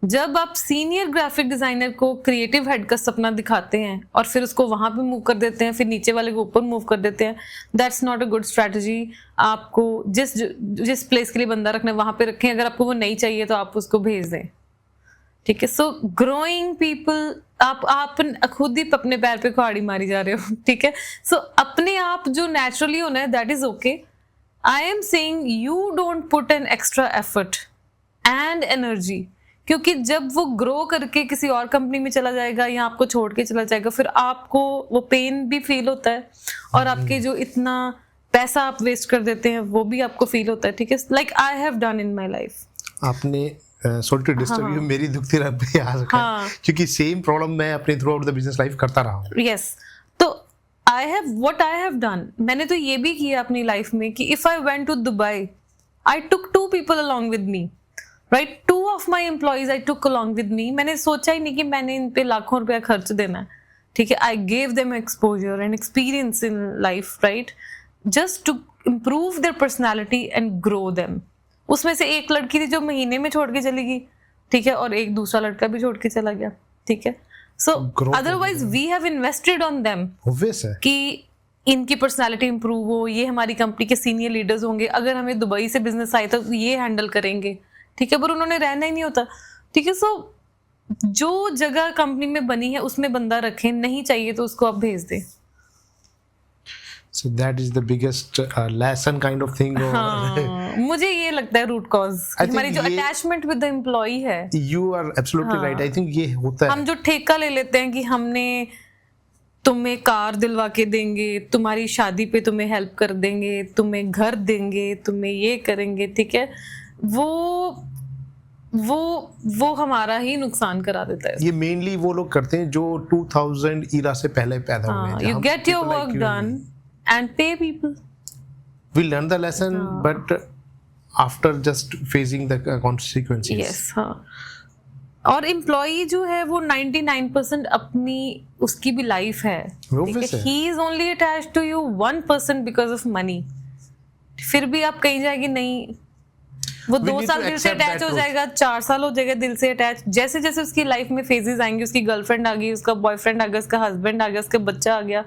जब आप सीनियर ग्राफिक डिजाइनर को क्रिएटिव हेड का सपना दिखाते हैं और फिर उसको वहां पे मूव कर देते हैं, फिर नीचे वाले को ऊपर मूव कर देते हैं, that's not a good strategy. आपको जिस प्लेस के लिए बंदा रखना है वहां पे रखें. अगर आपको वो नहीं चाहिए तो आप उसको भेज दें, ठीक है? सो ग्रोइंग पीपल, आप खुद ही अपने पैर पे कुहाड़ी मारी जा रहे हो, ठीक है? सो अपने आप जो नेचुरली होना है, that is okay. I am saying you don't put an extra effort and energy, क्योंकि जब वो ग्रो करके किसी और कंपनी में चला जाएगा या आपको छोड़ के चला जाएगा, फिर आपको वो पेन भी फील होता है, और आपके जो इतना पैसा आप वेस्ट कर देते हैं वो भी आपको फील होता है, ठीक है? Like I have done in my life. आपने सॉरी टू डिस्टर्ब यू, मेरी दुखती रब पे आ सका, क्योंकि सेम प्रॉब्लम मैं अपने through out the business life करता रहा हूं. यस. तो आई हैव डन, मैंने तो ये भी किया अपनी लाइफ में कि if I went to Dubai, I took 2 people along with me, right? 2 of my employees I took along with me. मैंने सोचा ही नहीं कि मैंने इन पे लाखों रुपया खर्च देना है, ठीक है? I gave them exposure and experience in life, right? Just to improve their personality and grow them. उसमें से एक लड़की थी जो महीने में छोड़ के चली गई, ठीक है, और एक दूसरा लड़का भी छोड़ के चला गया, ठीक है? So otherwise we have invested on them. Obvious है कि इनकी पर्सनालिटी इंप्रूव हो, ये हमारी कंपनी के सीनियर लीडर्स होंगे, अगर हमें दुबई से बिजनेस आए तो ये हैंडल करेंगे, ठीक है? पर उन्होंने रहना ही नहीं होता, ठीक है? सो जो जगह कंपनी में बनी है उसमें बंदा रखें, नहीं चाहिए तो उसको आप भेज दें. So that is the biggest lesson kind of thing. हाँ, मुझे ये लगता है रूट कॉज हमारी जो अटैचमेंट विद द एम्प्लॉई है. You are absolutely right. I think ये होता है. हम जो ठेका ले लेते हैं कि हमने तुम्हें कार दिलवा के देंगे, तुम्हारी शादी पे तुम्हें हेल्प कर देंगे, तुम्हें घर देंगे, तुम्हें ये करेंगे, ठीक है? वो हमारा ही नुकसान करा देता है। ये मेनली वो लोग करते हैं जो 2000 ईरा से पहले पैदा हुए हैं। You get your work done and pay people. We learn the lesson, but after just facing the consequences. Yes, हाँ। और एम्प्लॉई जो है वो 99% अपनी उसकी भी लाइफ है, he is only attached to you 1% because of money. फिर भी आप कहीं जाएगी नहीं, वो 2 साल दिल से अटैच हो जाएगा, 4 साल हो जाएगा दिल से अटैच। जैसे जैसे उसकी लाइफ में फेजेस आएंगे, उसकी गर्लफ्रेंड आ गई, उसका बॉयफ्रेंड आ गया, उसका हस्बैंड आ गया, उसका बच्चा आ गया,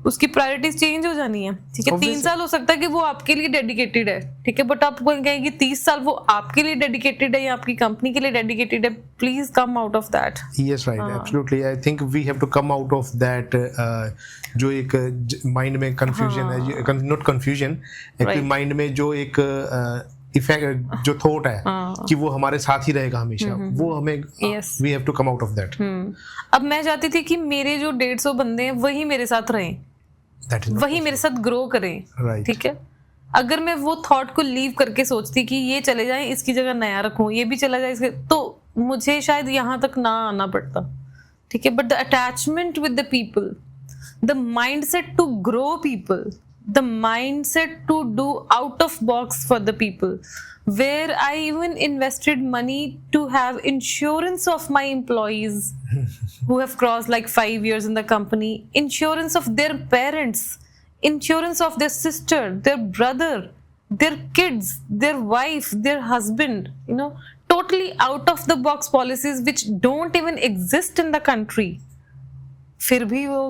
उसकी प्रायोरिटीज चेंज हो जानी है। ठीक है, 3 साल हो सकता है कि वो आपके लिए डेडिकेटेड है, ठीक है, बट आप कहेंगे 30 साल वो आपके लिए डेडिकेटेड है या आपकी कंपनी के लिए डेडिकेटेड है। Please come out of that. Yes right, absolutely. I think we have to come out of that. जो एक माइंड में कंफ्यूजन है, नॉट कंफ्यूजन, एक्चुअली माइंड में जो एक इफेक्ट, जो थॉट है कि वो हमारे साथ ही रहेगा हमेशा, वो हमें we have to come out of that. अब मैं चाहती थी कि मेरे जो 150 बंदे हैं वही मेरे साथ रहें, वही मेरे साथ ग्रो करें। ठीक है, अगर मैं वो थॉट को लीव करके सोचती कि ये चले जाए, इसकी जगह नया रखूं, ये भी चला जाए इसके, तो मुझे शायद यहाँ तक ना आना पड़ता। ठीक है, but the attachment with the people, the mindset to grow people, the mindset to do out of box for the people, where I even invested money to have insurance of my employees who have crossed like 5 years in the company, insurance of their parents, insurance of their sister, their brother, their kids, their wife, their husband, you know, totally out of the box policies which don't even exist in the country. फिर भी वो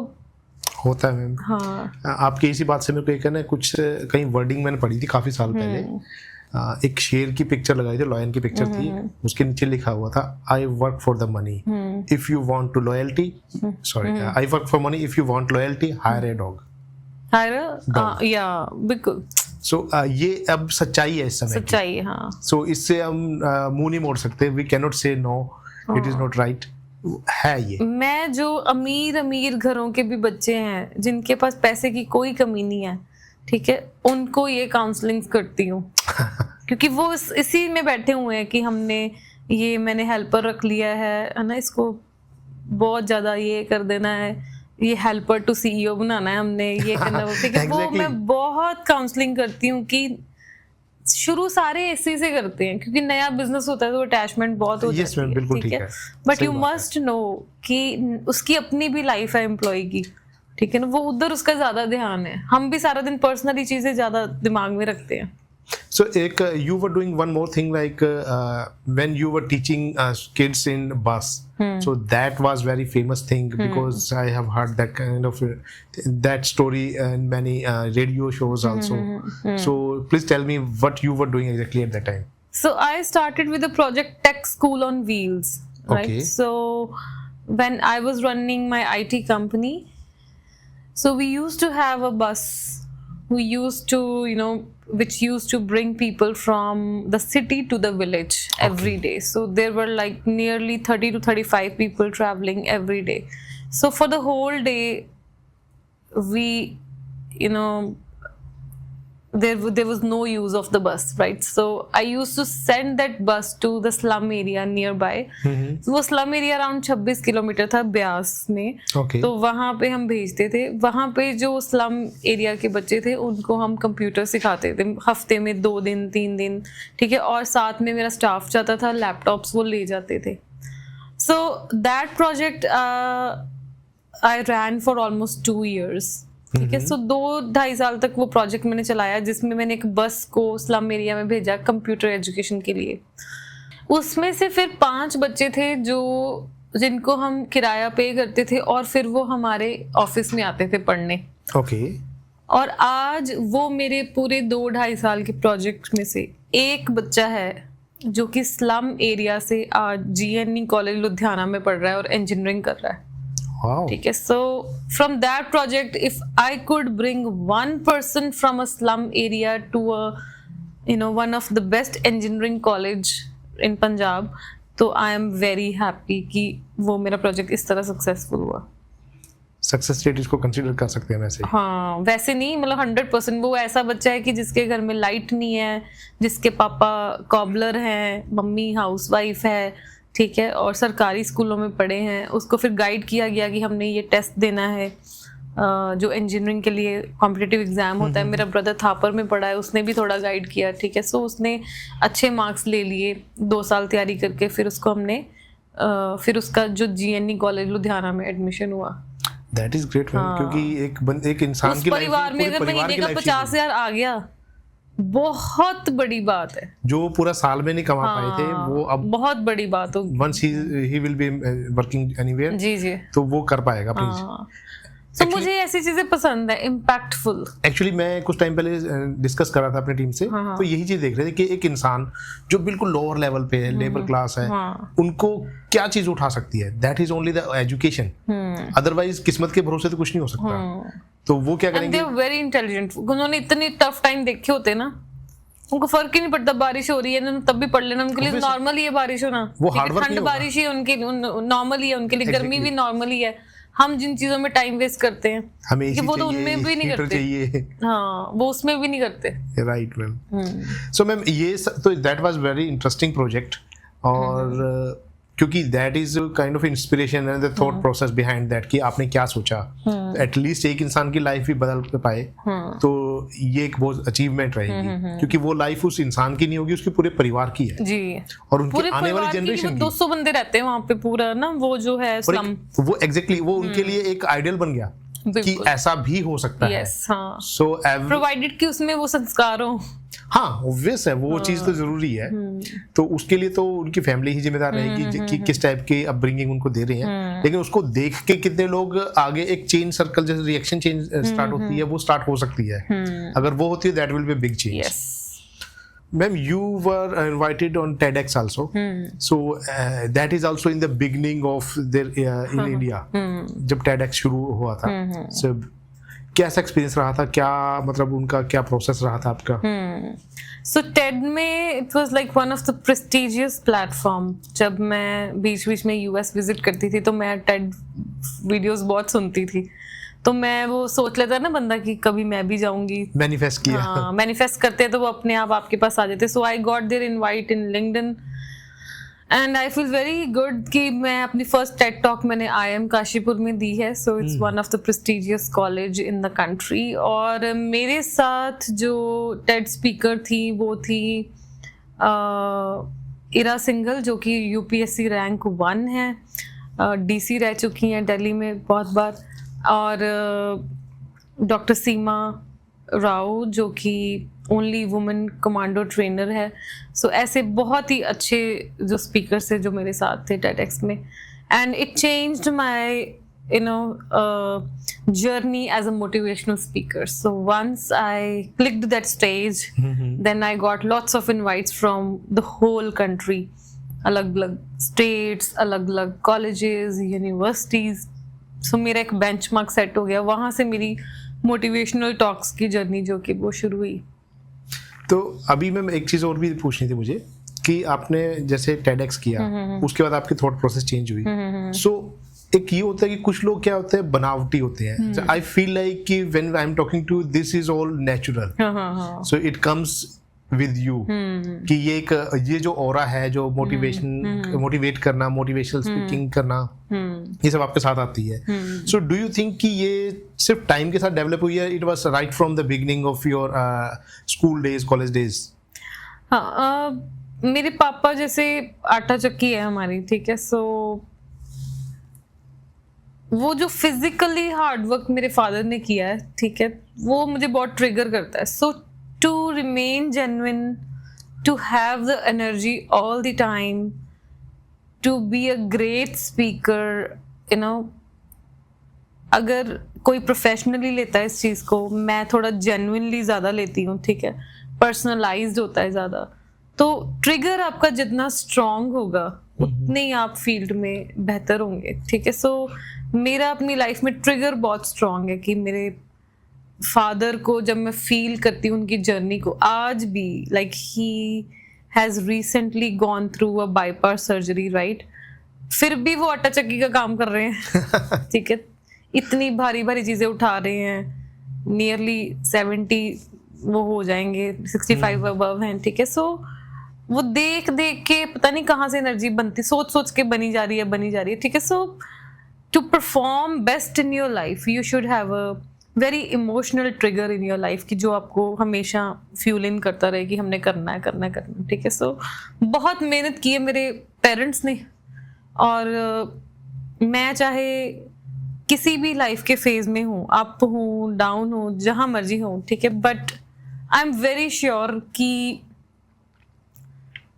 होता है ma'am. हाँ। आपकी इसी बात से मेरे को एक है ना, कुछ कहीं वर्डिंग मैंने पढ़ी थी काफी साल पहले। एक शेर की पिक्चर लगाई थी, लॉयन की पिक्चर थी, उसके नीचे लिखा हुआ था, I work for the money if you want to loyalty, sorry, I work for money if you want loyalty, hire a dog, hire, या बिल्कुल। सो ये अब सच्चाई है, इस समय सच्चाई है। हाँ, सो इससे हम मुंह नहीं मोड़ सकते, we can not say no, it is not right है ये। मैं जो अमीर घरों के भी बच्चे हैं जिनके पास पैसे की कोई कमी नहीं है, ठीक है, उनको ये काउंसलिंग करती हूँ क्योंकि वो इसी में बैठे हुए हैं कि मैंने हेल्पर रख लिया है ना, इसको बहुत ज्यादा ये कर देना है, ये हेल्पर टू सीईओ बनाना है हमने, ये करना है। ठीक है, वो मैं बहुत काउंसलिंग करती हूँ कि शुरू सारे इसी से करते हैं क्योंकि नया बिजनेस होता है तो अटैचमेंट बहुत होता है। ठीक है, बट यू मस्ट नो कि उसकी अपनी भी लाइफ है एम्प्लॉय की। ठीक है ना, वो उधर उसका ज्यादा ध्यान है, हम भी सारा दिन पर्सनली चीजें ज्यादा दिमाग में रखते हैं। So, you were doing one more thing, like when you were teaching kids in bus. So that was very famous thing because I have heard that kind of that story in many radio shows also. So please tell me what you were doing exactly at that time. So I started with the project Tech School on Wheels. Right? Okay. So when I was running my IT company, so we used to have a bus. We used to, which used to bring people from the city to the village every day. So there were like nearly 30 to 35 people traveling every day. So for the whole day, we, there was no use of the bus, right? So I used to send that bus to the slum area nearby. So वो slum area around 26 kilometre था ब्यास में। तो वहाँ पे हम भेजते थे, वहाँ पे जो slum area के बच्चे थे उनको हम कंप्यूटर सिखाते थे हफ्ते में 2 दिन 3 दिन। ठीक है, और साथ में मेरा स्टाफ जाता था, लैपटॉप्स वो ले जाते थे। So that project I ran for almost 2 years. ठीक है, सो 2-2.5 साल तक वो प्रोजेक्ट मैंने चलाया जिसमें मैंने एक बस को स्लम एरिया में भेजा कंप्यूटर एजुकेशन के लिए। उसमें से फिर 5 बच्चे थे जिनको हम किराया पे करते थे और फिर वो हमारे ऑफिस में आते थे पढ़ने। ओके। और आज वो मेरे पूरे 2-2.5 साल के प्रोजेक्ट में से एक बच्चा है जो कि स्लम एरिया से आज GNE कॉलेज लुधियाना में पढ़ रहा है और इंजीनियरिंग कर रहा है। ठीक है, so from that project, if I could bring one person from a slum area to one of the best engineering college in Punjab, तो I am very happy कि वो मेरा project इस तरह successful हुआ। सक्सेस रेट इसको consider कर सकते हैं वैसे। हाँ वैसे नहीं, मतलब 100% वो ऐसा बच्चा है कि जिसके घर में लाइट नहीं है, जिसके पापा कॉबलर हैं, मम्मी हाउसवाइफ है, ठीक है, और सरकारी स्कूलों में पढ़े हैं, उसको फिर गाइड किया गया कि हमने ये टेस्ट देना है जो इंजीनियरिंग के लिए कॉम्पिटिटिव एग्जाम होता है। मेरा ब्रदर थापर में पढ़ा है, उसने भी थोड़ा गाइड किया, ठीक है। सो उसने अच्छे मार्क्स ले लिए 2 साल तैयारी करके, फिर उसको हमने फिर उसका जो GNE कॉलेज लुधियाना में एडमिशन हुआ। दैट इज ग्रेट मैम, क्योंकि एक इंसान उस की परिवार में अगर महीने का 50,000 आ गया, बहुत बड़ी बात है। जो पूरा साल में नहीं कमा पाए थे वो अब बहुत बड़ी बात होगी। Once he will be working anywhere, जी जी, तो वो कर पाएगा प्लीज। तो मुझे ऐसी चीजें पसंद है, इम्पैक्टफुल। एक्चुअली मैं कुछ टाइम पहले डिस्कस कर रहा था अपनी टीम से, तो यही चीज देख रहे थे कि एक इंसान जो बिल्कुल लोअर लेवल पे है, लेबर क्लास है, उनको क्या चीज उठा सकती है, that is only the education. Otherwise किस्मत के भरोसे तो कुछ नहीं हो सकता। तो वो क्या करेंगे, दे आर वेरी इंटेलिजेंट। उन्होंने इतने टफ टाइम देखे होते ना, उनको फर्क ही नहीं पड़ता बारिश हो रही है ना, तब भी पढ़ लेना उनके लिए नॉर्मल ही है, बारिश होना, ठंड बारिश ही उनके नॉर्मल ही है, उनके लिए गर्मी भी नॉर्मल ही है। हम जिन चीजों में टाइम वेस्ट करते हैं, हमें कि वो तो उनमें भी नहीं करते। हाँ, वो उसमें भी नहीं करते। Right ma'am. सो मैम ये तो that was very interesting project, और क्योंकि that is kind of inspiration and the thought process behind that कि आपने क्या सोचा, एटलीस्ट एक इंसान की लाइफ भी बदल पाए, तो ये एक बहुत अचीवमेंट रहेगी, क्योंकि वो लाइफ उस इंसान की नहीं होगी, उसके पूरे परिवार की है जी, और उनकी आने वाली जनरेशन की। 200 बंदे रहते हैं वहाँ पे पूरा ना, वो जो है स्लम, वो एग्जैक्टली वो उनके लिए एक आइडियल बन गया कि ऐसा भी हो सकता है। सो प्रोवाइडेड कि उसमें वो संस्कार हो। हाँ ऑब्वियस है, वो चीज तो जरूरी है। तो उसके लिए तो उनकी फैमिली ही जिम्मेदार रहेगी कि किस टाइप की अपब्रिंगिंग उनको दे रहे हैं, लेकिन उसको देख के कितने लोग आगे एक चेन सर्कल जैसे रिएक्शन चेंज स्टार्ट होती है, वो स्टार्ट हो सकती है। अगर वो होती है that will be big change. Ma'am, you were invited on TEDx also. So that is also in the beginning of their in India. जब TEDx शुरू हुआ था, so कैसा एक्सपीरियंस रहा था, क्या मतलब उनका क्या प्रोसेस रहा था आपका? So TED में it was like one of the prestigious platform. जब मैं बीच-बीच में US विजिट करती थी, तो मैं TED वीडियोस बहुत सुनती थी। तो मैं वो सोच लेता है ना बंदा कि कभी मैं भी जाऊंगी, मैनिफेस्ट किया। हाँ, मैनिफेस्ट करते हैं तो वो अपने आप आपके पास आ जाते। So I got their invite in LinkedIn and I feel very good कि मैं अपनी फर्स्ट टेड टॉक मैंने IIM काशीपुर में दी है। So it's one of the prestigious college in the country. और मेरे साथ जो टेड स्पीकर थी वो थी इरा सिंघल, जो कि UPSC रैंक 1 है, DC रह चुकी हैं दिल्ली में बहुत बार, और डॉक्टर सीमा राव जो कि ओनली वुमेन कमांडो ट्रेनर है। सो ऐसे बहुत ही अच्छे जो स्पीकर्स थे जो मेरे साथ थे TEDx में, and it changed my journey as a motivational speaker. So once I clicked that stage, then I got lots of invites from the whole country, अलग-अलग states, अलग-अलग colleges, universities. So मेरा एक benchmark set हो गया, वहाँ से मेरी motivational talks की जर्नी जो कि वो शुरू हुई। तो अभी मैं एक चीज़ और भी पूछनी थी मुझे कि आपने जैसे TEDx किया, उसके बाद आपकी थॉट प्रोसेस चेंज हुई। सो एक ये होता है कि कुछ लोग क्या होते हैं, बनावटी होते हैं। आई फील लाइक कि when I am talking to this is all natural, so it comes with you, कि ये जो ऑरा है, जो मोटिवेट करना, मोटिवेशनल स्पीकिंग करना, ये सब आपके साथ आती है। सो डू यू थिंक कि ये सिर्फ टाइम के साथ डेवलप हुई है, it was right from the beginning of your school days, college days? हाँ, मेरे पापा जैसे आटा चक्की है हमारी, ठीक है। सो वो जो फिजिकली हार्ड वर्क मेरे फादर ने किया है, ठीक है, वो मुझे बहुत ट्रिगर करता है। So to remain genuine, to have the energy all the time, to be a great speaker, you know, अगर कोई प्रोफेशनली लेता है इस चीज़ को, मैं थोड़ा जेन्युइनली ज़्यादा लेती हूँ, ठीक है, पर्सनलाइज्ड होता है ज़्यादा। तो ट्रिगर आपका जितना स्ट्रॉन्ग होगा उतने ही आप फील्ड में बेहतर होंगे, ठीक है। सो मेरा अपनी लाइफ में ट्रिगर बहुत स्ट्रॉन्ग है कि मेरे फादर को जब मैं फील करती हूँ उनकी जर्नी को, आज भी like he has recently gone through a bypass surgery, right, फिर भी वो आटा चक्की का काम कर रहे हैं, ठीक है। इतनी भारी भारी चीजें उठा रहे हैं, नियरली 70 वो हो जाएंगे, 65 अबव हैं, ठीक है। सो वो देख देख के पता नहीं कहाँ से एनर्जी बनती, सोच सोच के बनी जा रही है, ठीक है। So to perform best in your life you should have a very emotional trigger in your life कि जो आपको हमेशा फ्यूल इन करता रहे कि हमने करना है, ठीक है। सो बहुत मेहनत की है मेरे पेरेंट्स ने, और मैं चाहे किसी भी लाइफ के फेज में हूँ, अप हूँ, डाउन हूँ, जहाँ मर्जी हूँ, ठीक है, but I am very sure कि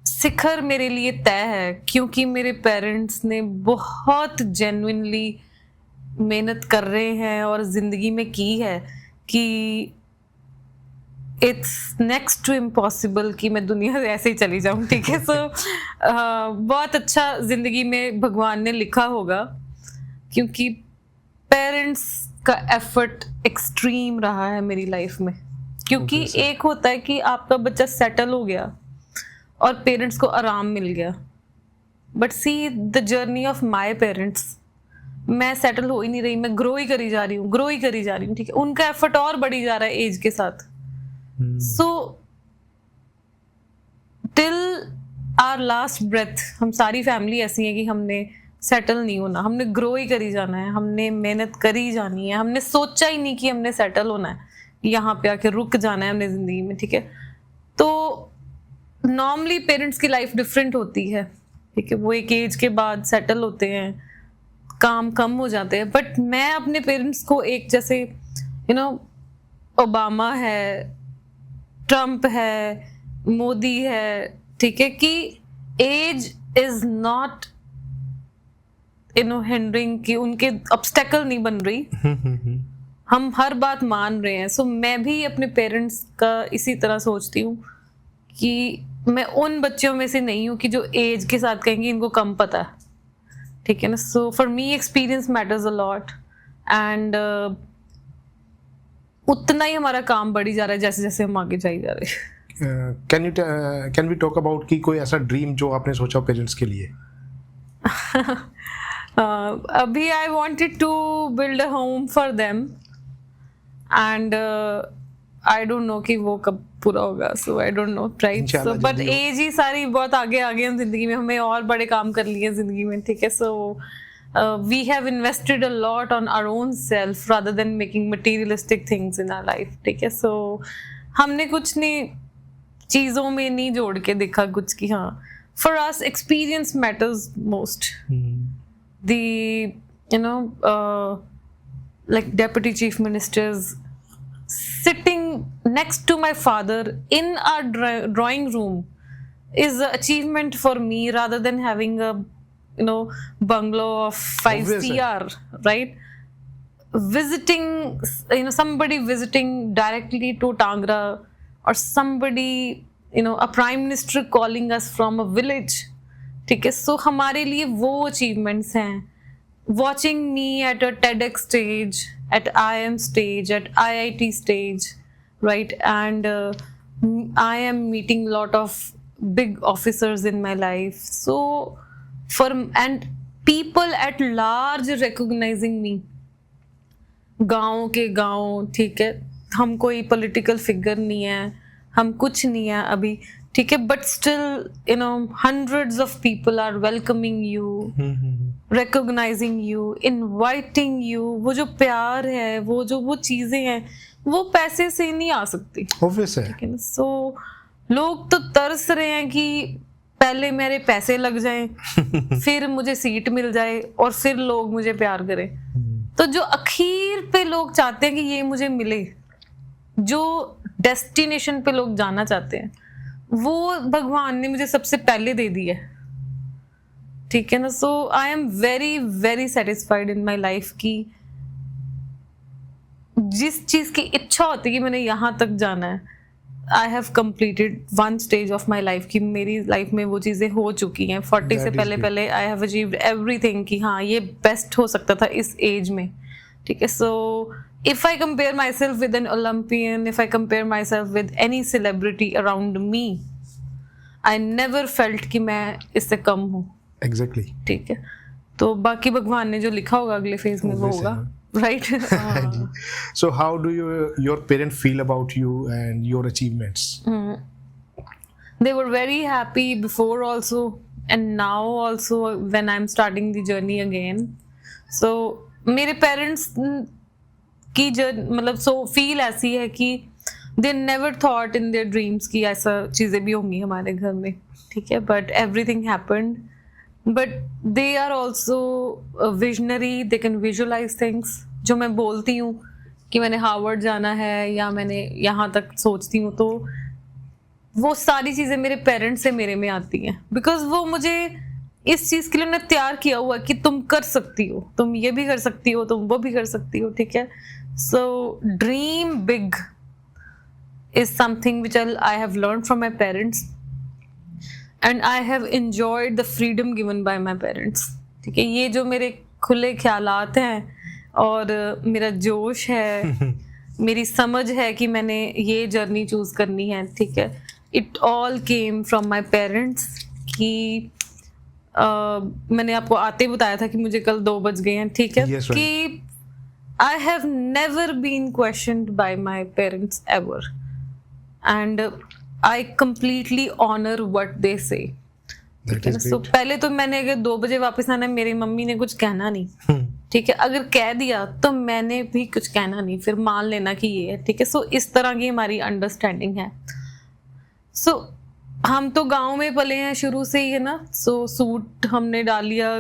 शिखर मेरे लिए तय है, क्योंकि मेरे पेरेंट्स ने बहुत जेन्युइनली मेहनत कर रहे हैं और जिंदगी में की है कि इट्स नेक्स्ट टू इम्पॉसिबल कि मैं दुनिया से ऐसे ही चली जाऊं, ठीक है। सो बहुत अच्छा जिंदगी में भगवान ने लिखा होगा, क्योंकि पेरेंट्स का एफर्ट एक्सट्रीम रहा है मेरी लाइफ में। क्योंकि एक होता है कि आपका बच्चा सेटल हो गया और पेरेंट्स को आराम मिल गया, but see the journey of my parents, मैं सेटल हो ही नहीं रही, मैं ग्रो ही करी जा रही हूँ, ठीक है। उनका एफर्ट और बढ़ी जा रहा है एज के साथ। So till our last breath हम सारी फैमिली ऐसी है कि हमने सेटल नहीं होना, हमने ग्रो ही करी जाना है, हमने मेहनत करी जानी है, हमने सोचा ही नहीं कि हमने सेटल होना है, यहाँ पे आके रुक जाना है हमने जिंदगी में, ठीक है। तो नॉर्मली पेरेंट्स की लाइफ डिफरेंट होती है, ठीक है, वो एक एज के बाद सेटल होते हैं, काम कम हो जाते हैं, बट मैं अपने पेरेंट्स को एक जैसे ओबामा है, ट्रम्प है, मोदी है, ठीक है, कि एज इज नॉट हिंडरिंग, कि उनके ऑब्स्टेकल नहीं बन रही, हम हर बात मान रहे हैं। सो मैं भी अपने पेरेंट्स का इसी तरह सोचती हूँ कि मैं उन बच्चों में से नहीं हूँ कि जो एज के साथ कहेंगे इनको कम पता है, ठीक है ना। So for me experience matters a lot, and उतना ही हमारा काम बढ़ी जा रहा है जैसे जैसे हम आगे जाए जा रहे हैं। कैन वी टॉक अबाउट कि कोई ऐसा ड्रीम जो आपने सोचा पेरेंट्स के लिए? अभी I wanted to build a home for them, and I don't know कि वो कब पूरा होगा, so I don't know, right. So but as ही सारी बहुत आगे हम जिंदगी में, हमें और बड़े काम कर लिए जिंदगी में, ठीक है। सो we have invested a lot on our own self rather than making materialistic things in our life, ठीक है। so हमने कुछ नहीं चीजों में नहीं जोड़ के देखा कुछ कि हाँ, for us experience matters most. The like deputy chief ministers sitting next to my father in our drawing room is an achievement for me rather than having a bungalow of 5 CR, right? Visiting, somebody visiting directly to Tangra, or somebody, a prime minister calling us from a village, ठीक है। So हमारे लिए वो achievements हैं। Watching me at a TEDx stage, at IM stage, at IIT stage, right? And I am meeting a lot of big officers in my life. So and people at large recognizing me, गाँव के गाँव, ठीक है, हम कोई political figure नहीं है, हम कुछ नहीं है अभी, ठीक है, but still hundreds of people are welcoming you, recognizing you, inviting you. वो जो प्यार है, वो चीजें हैं, वो पैसे से नहीं आ सकती, obvious है, ठीक है ना। सो लोग तो तरस रहे हैं कि पहले मेरे पैसे लग जाएं, फिर मुझे सीट मिल जाए, और फिर लोग मुझे प्यार करें। तो जो आखिर पे लोग चाहते हैं कि ये मुझे मिले, जो डेस्टिनेशन पे लोग जाना चाहते हैं, वो भगवान ने मुझे सबसे पहले दे दिया, ठीक है ना। So I am very very satisfied in my life कि जिस चीज की इच्छा होती है कि मैंने यहाँ तक जाना है, I have completed one stage of my life कि मेरी लाइफ में वो चीज़ें हो चुकी हैं। 40 से पहले आई हैव अचीव्ड एवरीथिंग कि हाँ, ये बेस्ट हो सकता था इस एज में, ठीक है। So if I compare my self with N Olympian, if I compare my self with any celebrity around me, I never felt कि मैं इससे कम हूँ, एग्जैक्टली, ठीक है। तो बाकी भगवान ने जो लिखा होगा अगले फेज में वो होगा। right? So how do your parents feel about you and your achievements? They were very happy before also, and now also when I'm starting the journey again. So मेरे parents की मतलब so feel ऐसी है कि they never thought in their dreams कि ऐसा चीज़ें भी होंगी हमारे घर में, ठीक है, but everything happened. But they are also a visionary, they can visualize things. जो मैं बोलती हूँ कि मैंने हार्वर्ड जाना है या मैंने यहाँ तक सोचती हूँ, तो वो सारी चीज़ें मेरे पेरेंट्स से मेरे में आती हैं, बिकॉज वो मुझे इस चीज़ के लिए उन्होंने तैयार किया हुआ कि तुम कर सकती हो, तुम ये भी कर सकती हो, तुम वो भी कर सकती हो, ठीक है. So dream big is something which I have learned from my parents, and I have enjoyed the freedom given by my parents. ठीक है, ये जो मेरे खुले ख्यालात हैं और मेरा जोश है, मेरी समझ है कि मैंने ये जर्नी चूज करनी है, ठीक है, it all came from my parents. कि मैंने आपको आते बताया था कि मुझे कल 2 बज गए हैं, ठीक है. Yes, right. कि I have never been questioned by my parents ever. And I completely honor what they say. That is So great. पहले तो मैंने अगर 2 बजे वापस आना है, मेरी मम्मी ने कुछ कहना नहीं, ठीक है. अगर कह दिया तो मैंने भी कुछ कहना नहीं, फिर मान लेना कि ये है, ठीक है. सो इस तरह की हमारी अंडरस्टैंडिंग है. सो हम तो गांव में पले हैं शुरू से ही, है ना. सो सूट हमने डाल लिया,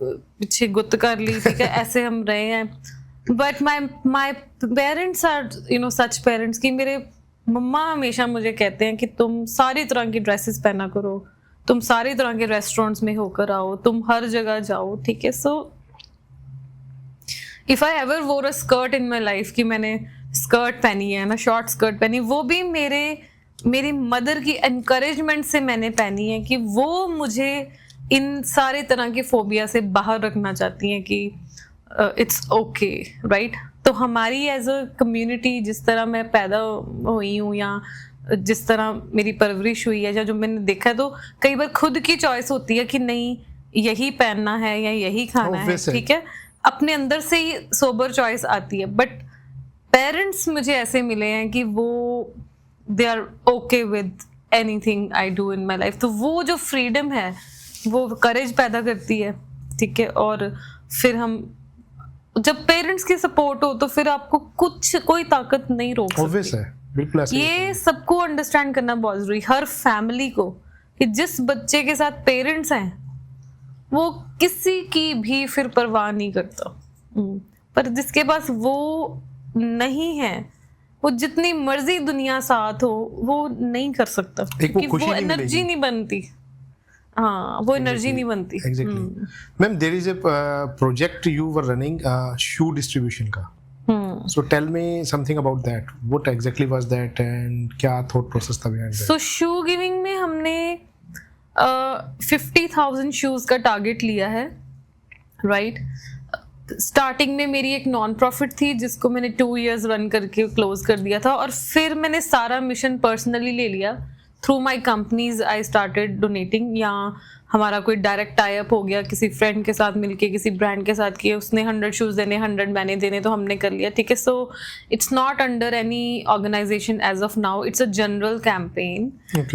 पीछे गुत्त कर ली, ठीक है, ऐसे हम रहे हैं. But my parents are such parents कि मेरे मम्मा हमेशा मुझे कहते हैं कि तुम सारी तरह की ड्रेसेस पहना करो, तुम सारी तरह के रेस्टोरेंट्स में होकर आओ, तुम हर जगह जाओ, ठीक है. सो इफ आई एवर वोर अ स्कर्ट इन माई लाइफ, कि मैंने स्कर्ट पहनी है ना, शॉर्ट स्कर्ट पहनी, वो भी मेरी मदर की एनकरेजमेंट से मैंने पहनी है, कि वो मुझे इन सारे तरह के फोबिया से बाहर रखना चाहती हैं कि इट्स ओके, राइट. तो हमारी एज अ कम्युनिटी, जिस तरह मैं पैदा हुई हूँ या जिस तरह मेरी परवरिश हुई है या जो मैंने देखा है, तो कई बार खुद की चॉइस होती है कि नहीं यही पहनना है या यही खाना है, ठीक है. अपने अंदर से ही सोबर चॉइस आती है. बट पेरेंट्स मुझे ऐसे मिले हैं कि वो they are okay with anything I do in my life. तो वो जो फ्रीडम है वो करेज पैदा करती है, ठीक है. और फिर हम जब पेरेंट्स की सपोर्ट हो तो फिर आपको कोई ताकत नहीं रोक सकती. है, बिल्कुल ऐसे. ये सबको अंडरस्टैंड करना बहुत जरूरी, हर फैमिली को, कि जिस बच्चे के साथ पेरेंट्स हैं वो किसी की भी फिर परवाह नहीं करता. पर जिसके पास वो नहीं है, वो जितनी मर्जी दुनिया साथ हो वो नहीं कर सकता, क्योंकि वो एनर्जी नहीं बनती. हाँ, वो एनर्जी नहीं बनती. Exactly. Ma'am, there is a project you were running, shoe distribution का. So tell me something about that. What exactly was that and क्या thought process था behind that? So shoe giving में हमने 50,000 शूज का target लिया है, right. Starting में मेरी एक नॉन प्रॉफिट थी जिसको मैंने 2 years रन करके क्लोज कर दिया था, और फिर मैंने सारा मिशन पर्सनली ले लिया. Through my companies I started donating, या हमारा कोई डायरेक्ट टाई अप हो गया किसी फ्रेंड के साथ मिलके, किसी ब्रांड के साथ किए, उसने 100 शूज देने, 100 मैंने देने, तो हमने कर लिया, ठीक है. So it's not under any organisation as of now, it's a general campaign.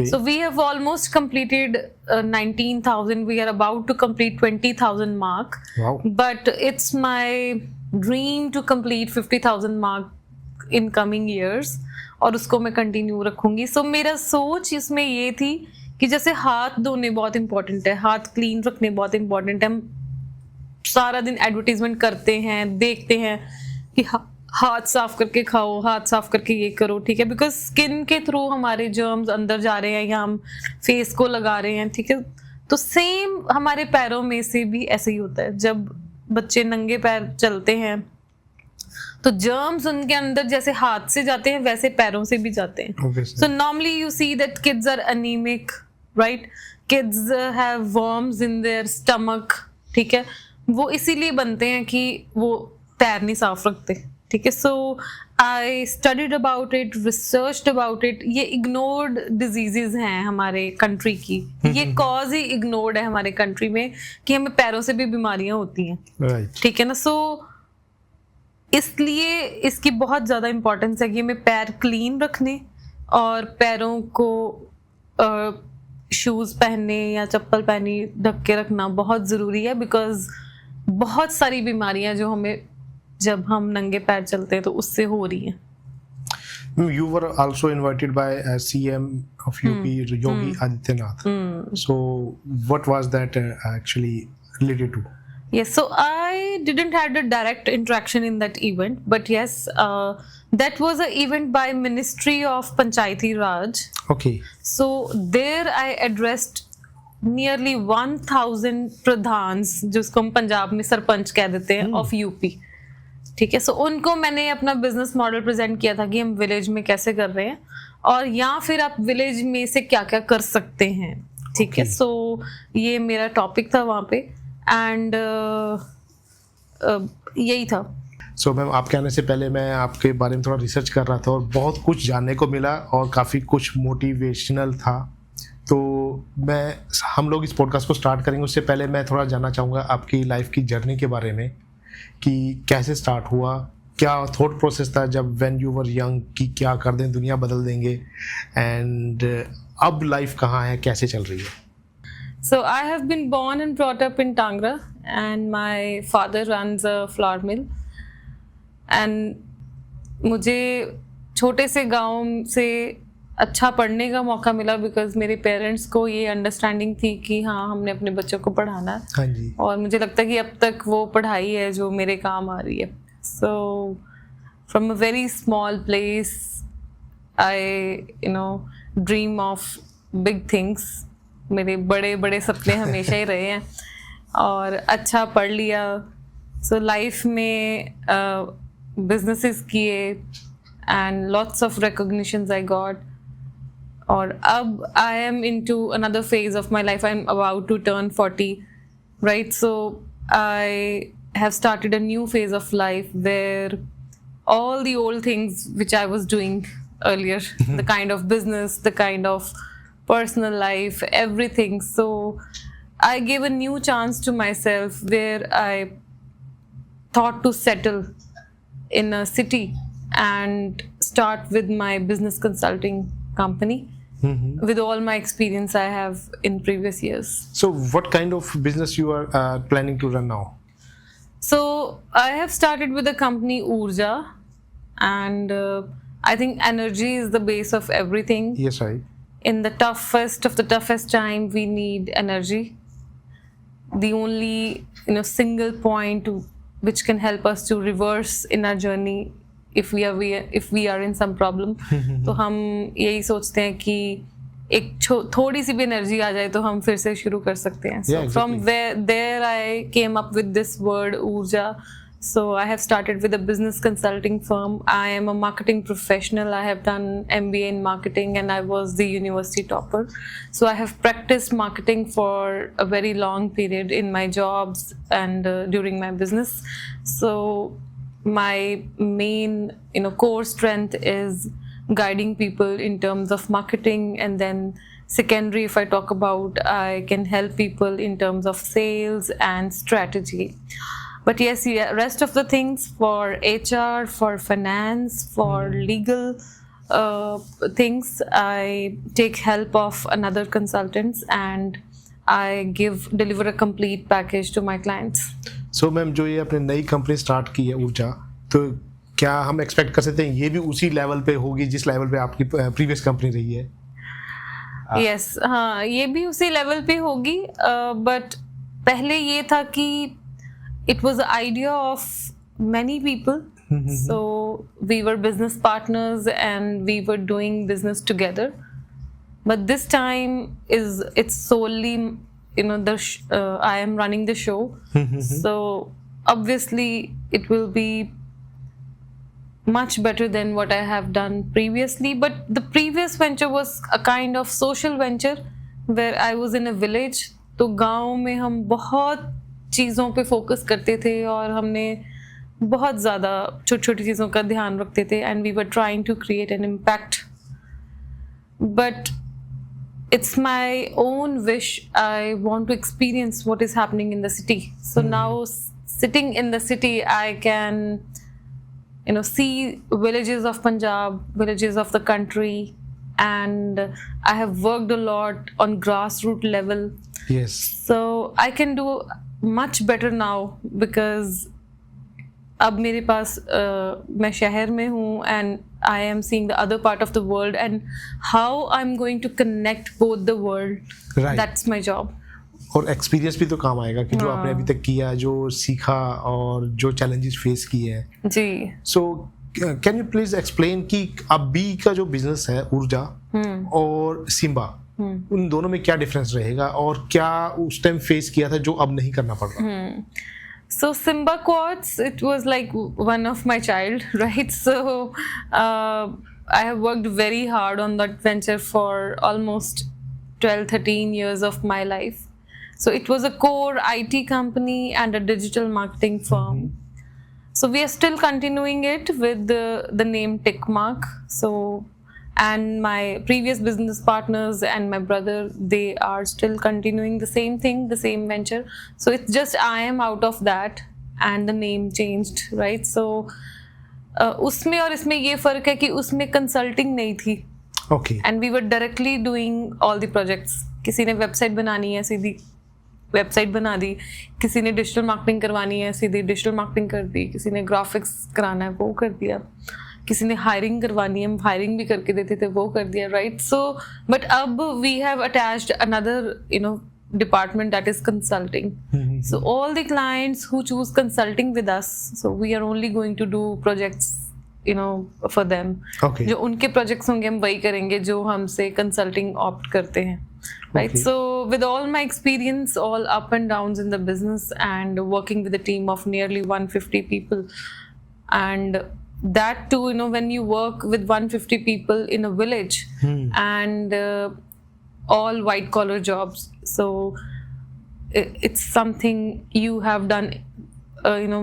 So we have almost completed 19,000. We are about to complete 20,000 mark. But it's my dream to complete 50,000 mark in coming years, और उसको मैं continue रखूंगी. सो मेरा सोच इसमें ये थी कि जैसे हाथ धोने बहुत इंपॉर्टेंट है, हाथ क्लीन रखने बहुत इंपॉर्टेंट है. हम सारा दिन एडवर्टीजमेंट करते हैं, देखते हैं कि हाथ साफ करके खाओ, हाथ साफ करके ये करो, ठीक है, बिकॉज स्किन के थ्रू हमारे जर्म्स अंदर जा रहे हैं या हम फेस को लगा रहे हैं, ठीक है. तो सेम हमारे पैरों में से भी ऐसे ही होता है. जब बच्चे नंगे पैर चलते हैं तो जर्म्स उनके अंदर जैसे हाथ से जाते हैं वैसे पैरों से भी जाते हैं. So normally you see that kids are anaemic, right. Kids have worms in their stomach, ठीक है. वो इसीलिए बनते हैं कि वो पैर नहीं साफ रखते, ठीक है. So I studied about it, researched about it. ये इग्नोर्ड डिजीजेज हैं हमारे कंट्री की, ये कॉज ही इग्नोर्ड है हमारे कंट्री में कि हमें पैरों से भी बीमारियां होती हैं, राइट, ठीक है ना. सो इसलिए इसकी बहुत ज़्यादा इम्पोर्टेंस है कि हमें पैर क्लीन रखने और पैरों को शूज़ पहनने या चप्पल पहनी ढक के रखना बहुत ज़रूरी है, बिकॉज बहुत सारी बीमारियां जो हमें जब हम नंगे पैर चलते हैं तो उससे हो रही हैं. You were also invited by CM of UP, Yogi Adityanath. So, what was that actually related to? Yes, so I didn't had a direct interaction in that event, but yes, that was an event by Ministry of Panchayati Raj. Okay. So there I addressed nearly 1000 pradhans, जिसको हम पंजाब में सरपंच कह देते हैं, of UP. ठीक है, सो उनको मैंने अपना बिजनेस मॉडल प्रेजेंट किया था कि हम विलेज में कैसे कर रहे हैं और या फिर आप विलेज में से क्या क्या कर सकते हैं. ठीक है, सो ये मेरा टॉपिक था वहाँ पे एंड यही था. सो मैम, आपके आने से पहले मैं आपके बारे में थोड़ा रिसर्च कर रहा था और बहुत कुछ जानने को मिला और काफ़ी कुछ मोटिवेशनल था. तो हम लोग इस पॉडकास्ट को स्टार्ट करेंगे उससे पहले मैं थोड़ा जानना चाहूँगा आपकी लाइफ की जर्नी के बारे में कि कैसे स्टार्ट हुआ, क्या थॉट प्रोसेस था जब व्हेन यू वर यंग कि क्या कर दें, दुनिया बदल देंगे, एंड अब लाइफ कहाँ है, कैसे चल रही है. So I have been born and brought up in Tangra and my father runs a flour mill and मुझे छोटे से गांव से अच्छा पढ़ने का मौका मिला बिकॉज मेरे पेरेंट्स को ये अंडरस्टैंडिंग थी कि हाँ हमने अपने बच्चों को पढ़ाना है. हाँ जी. और मुझे लगता है कि अब तक वो पढ़ाई है जो मेरे काम आ रही है. So from a very small place I dream of big things. मेरे बड़े बड़े सपने हमेशा ही रहे हैं और अच्छा पढ़ लिया. सो लाइफ में बिजनेसेस किए and lots of recognitions I got. और अब I am into another phase of my life. I'm about to turn 40, right? So I have started a new phase of life where all the old things which I was doing earlier, the kind of business, the kind of personal life, everything. So I gave a new chance to myself where I thought to settle in a city and start with my business consulting company. With all my experience I have in previous years. So what kind of business you are planning to run now? So I have started with the company Urja and I think energy is the base of everything. Yes, right. In the toughest of the toughest time we need energy. The only single point which can help us to reverse in our journey if we are in some problem. तो हम यही सोचते हैं कि एक थोड़ी सी भी energy आ जाए तो हम फिर से शुरू कर सकते हैं. So from there I came up with this word Urja. So I have started with a business consulting firm. I am a marketing professional. I have done MBA in marketing and I was the university topper. So I have practiced marketing for a very long period in my jobs and during my business. So my main core strength is guiding people in terms of marketing, and then secondary if I talk about, I can help people in terms of sales and strategy. But yes, rest of the things for HR, for finance, for legal things, I take help of another consultants and I deliver a complete package to my clients. So ma'am, जो ये आपने नई company start की है ऊर्जा, तो क्या हम एक्सपेक्ट कर सकते हैं ये भी उसी लेवल पे होगी जिस लेवल पे आपकी प्रीवियस कंपनी रही है? यस, हाँ, ये भी उसी लेवल पे होगी. बट पहले ये था कि it was the idea of many people. So we were business partners and we were doing business together. But this time it's solely I am running the show. So obviously it will be much better than what I have done previously. But the previous venture was a kind of social venture where I was in a village. तो गांव में हम बहुत चीज़ों पे focus करते थे और हमने बहुत ज़्यादा छोटी छोटी चीज़ों का ध्यान रखते थे and we were trying to create an impact. But it's my own wish. I want to experience what is happening in the city. So now sitting in the city, I can see villages of Punjab, villages of the country, and I have worked a lot on grassroots level. Yes. So I can do much better now because अब मेरे पास मैं शहर में हूँ and I am seeing the other part of the world and how I'm going to connect both the world. Right. That's my job. और experience भी तो काम आएगा कि जो आपने अभी तक किया, जो सीखा और जो चैलेंजेस फेस किए हैं. जी. So can you please explain कि अभी का जो बिजनेस है ऊर्जा और सिम्बा, उन दोनों में क्या डिफरेंस रहेगा और क्या उस टाइम फेस किया था जो अब नहीं करना पड़ रहा? So Simba Quartz, it was like one of my child, right? So I have worked very hard on that venture for almost 12-13 years of my life. So it was a core IT company and a digital marketing firm. So we are still continuing it with the name Tickmark. So, and my previous business partners and my brother, they are still continuing the same thing, the same venture. So it's just I am out of that and the name changed, right? So उसमें और इसमें ये फर्क है कि उसमें consulting नहीं थी. Okay. And we were directly doing all the projects. किसी ने वेबसाइट बनानी है, सीधी वेबसाइट बना दी. किसी ने डिजिटल मार्केटिंग करवानी है, सीधी डिजिटल मार्केटिंग कर दी. किसी ने ग्राफिक्स कराना है, वो कर दिया. किसी ने हायरिंग करवानी है, हम हायरिंग भी करके देते थे, वो कर दिया, राइट? सो बट अब we have attached another department that is consulting. So all the clients who choose consulting with us, so we are only going to do projects for them. Okay. जो उनके projects होंगे हम वही करेंगे जो हमसे consulting opt करते हैं, right? Okay. So with all my experience, all up and downs in the business and working with a team of nearly 150 people, and that too, when you work with 150 people in a village and all white collar jobs, so it's something you have done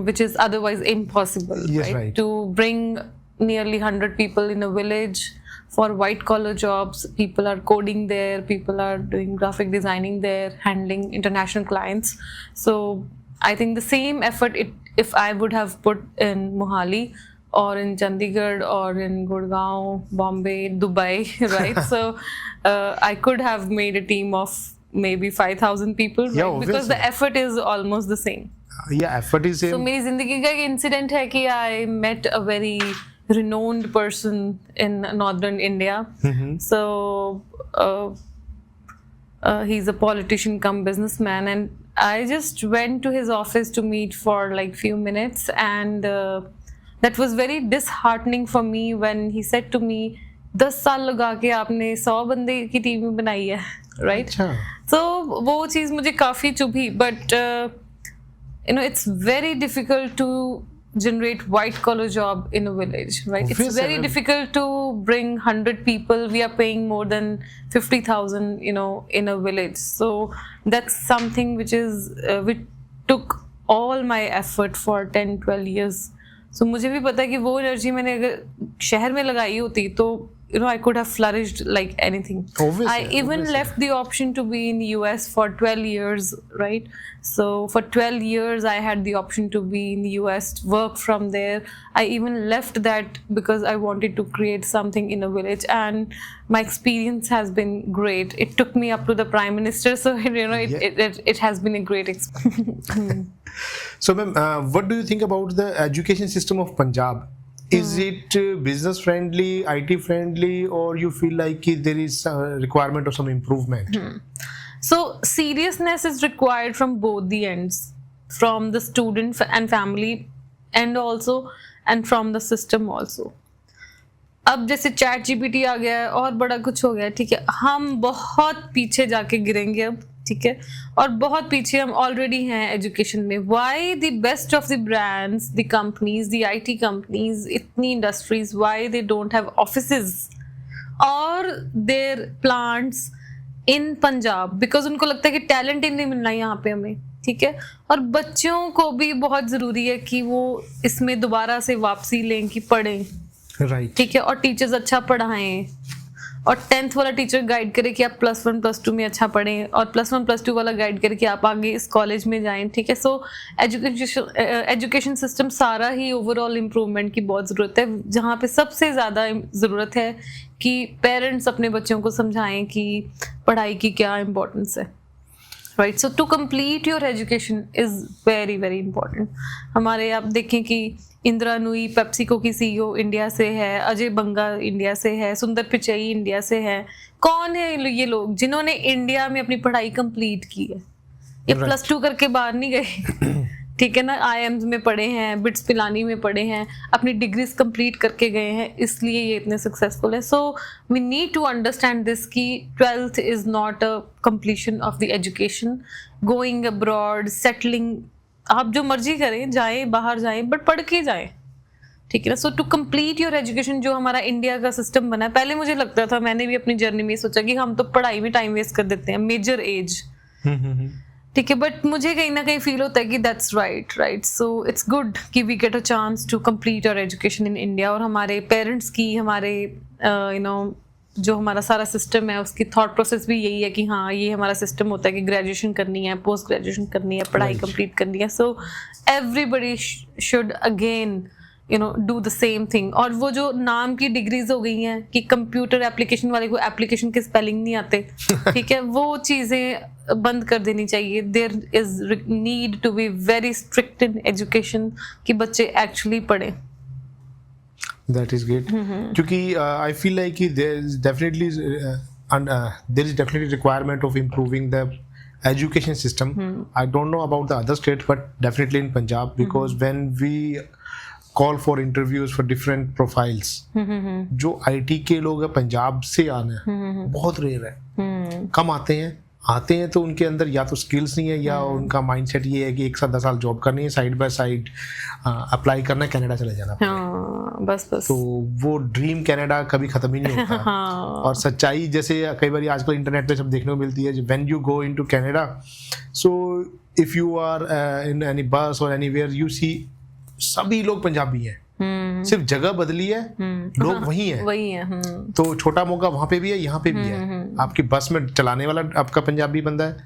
which is otherwise impossible. Yes, right. To bring nearly 100 people in a village for white collar jobs. People are coding there, people are doing graphic designing there, handling international clients. So I think the same effort if I would have put in Mohali or in Chandigarh or in Gurgaon, Bombay, Dubai, right? So I could have made a team of maybe 5,000 people, right? Yeah, because the effort is almost the same. Yeah, effort is same. So मेरी जिंदगी का एक incident है कि I met a very renowned person in northern India. So he's a politician cum businessman, and I just went to his office to meet for like few minutes, and that was very disheartening for me when he said to me, 10 साल लगा के आपने 100 बंदे की team बनाई है, right? So वो चीज़ मुझे काफ़ी चुभी, but it's very difficult to generate white collar job in a village, right? Obviously, it's very difficult to bring 100 people. We are paying more than 50,000 in a village. So that's something which took all my effort for 10-12 years. So मुझे भी पता है कि वो energy मैंने अगर शहर में लगाई होती तो I could have flourished like anything. Obviously, I even left the option to be in US for 12 years, right? So for 12 years I had the option to be in the US, work from there. I even left that because I wanted to create something in a village, and my experience has been great. It took me up to the Prime Minister, so it has been a great experience. So ma'am, what do you think about the education system of Punjab? Is it business friendly, IT friendly, or you feel like there is a requirement of some improvement? So seriousness is required from both the ends, from the student and family and from the system also. अब जैसे chat GPT आ गया है और बड़ा कुछ हो गया है, ठीक है, हम बहुत पीछे जाके गिरेंगे अब, ठीक है, और बहुत पीछे हम ऑलरेडी हैं एजुकेशन में. Why the best of the brands, the companies, the IT companies, इतनी industries, why they don't have offices और their plants in Punjab? Because उनको लगता है कि टैलेंट ही नहीं मिलना यहाँ पे हमें, ठीक है, और बच्चों को भी बहुत ज़रूरी है कि वो इसमें दोबारा से वापसी लें कि पढ़ें, राइट, ठीक है, और टीचर्स अच्छा पढ़ाएं और 10th वाला टीचर गाइड करे कि आप +1 +2 में अच्छा पढ़ें, और +1 +2 वाला गाइड करे कि आप आगे इस कॉलेज में जाएं, ठीक है। सो एजुकेशन सिस्टम सारा ही ओवरऑल इम्प्रूवमेंट की बहुत ज़रूरत है, जहाँ पे सबसे ज़्यादा ज़रूरत है कि पेरेंट्स अपने बच्चों को समझाएं कि पढ़ाई की क्या इम्पोर्टेंस है, right. So to complete your education is very very important. हमारे आप देखें कि इंदिरा नूई पेप्सिको की CEO इंडिया से है, अजय बंगा इंडिया से है, सुंदर पिचई इंडिया से है। कौन है ये लोग जिन्होंने इंडिया में अपनी पढ़ाई कंप्लीट की है? ये +2 करके बाहर नहीं गए, ठीक है ना। IIMs में पढ़े हैं, बिट्स पिलानी में पढ़े हैं, अपनी डिग्रीज कंप्लीट करके गए हैं, इसलिए ये इतने सक्सेसफुल है। So we need to understand this कि 12th is not a completion of the education. Going abroad, settling, आप जो मर्जी करें, जाएं, बाहर जाएं, बट पढ़ के जाएं, ठीक है ना। सो टू कंप्लीट योर एजुकेशन, जो हमारा इंडिया का सिस्टम बना है, पहले मुझे लगता था, मैंने भी अपनी जर्नी में सोचा कि हम तो पढ़ाई में टाइम वेस्ट कर देते हैं, मेजर एज, ठीक है। बट मुझे कहीं ना कहीं फील होता है कि that's right. So it's good कि we get a chance to complete our education in India. और हमारे पेरेंट्स की, हमारे जो हमारा सारा सिस्टम है, उसकी थॉट प्रोसेस भी यही है कि हाँ, ये हमारा सिस्टम होता है कि ग्रेजुएशन करनी है, पोस्ट ग्रेजुएशन करनी है, पढ़ाई कंप्लीट करनी है। So everybody should again do the same thing. और वो जो नाम की डिग्रीज हो गई हैं कि कंप्यूटर एप्लीकेशन वाले को एप्लीकेशन के स्पेलिंग नहीं आते, ठीक है, वो चीज़ें बंद कर देनी चाहिए। There is need to be very strict in education कि बच्चे एक्चुअली पढ़ें। That is great. क्योंकि I feel like there is definitely requirement of improving the education system. I don't know about the other states, but definitely in Punjab, because when we call for interviews for different profiles, जो IT के लोग हैं पंजाब से आने बहुत rare है, कम आते हैं तो उनके अंदर या तो स्किल्स नहीं है, या उनका माइंडसेट ये है कि 1 साल 10 साल जॉब करनी है, साइड बाय साइड अप्लाई करना है, कनाडा चले जाना। बस तो वो ड्रीम कनाडा कभी खत्म ही नहीं होता। और सच्चाई जैसे कई बार आजकल इंटरनेट पे सब देखने को मिलती है, when you go into Canada, so if you are in any bus और एनीवेयर, यू सी सभी लोग पंजाबी हैं, सिर्फ जगह बदली है, लोग वही हैं। तो छोटा मोका वहां पे भी है, यहाँ पे भी है। आपकी बस में चलाने वाला आपका पंजाबी बंदा है,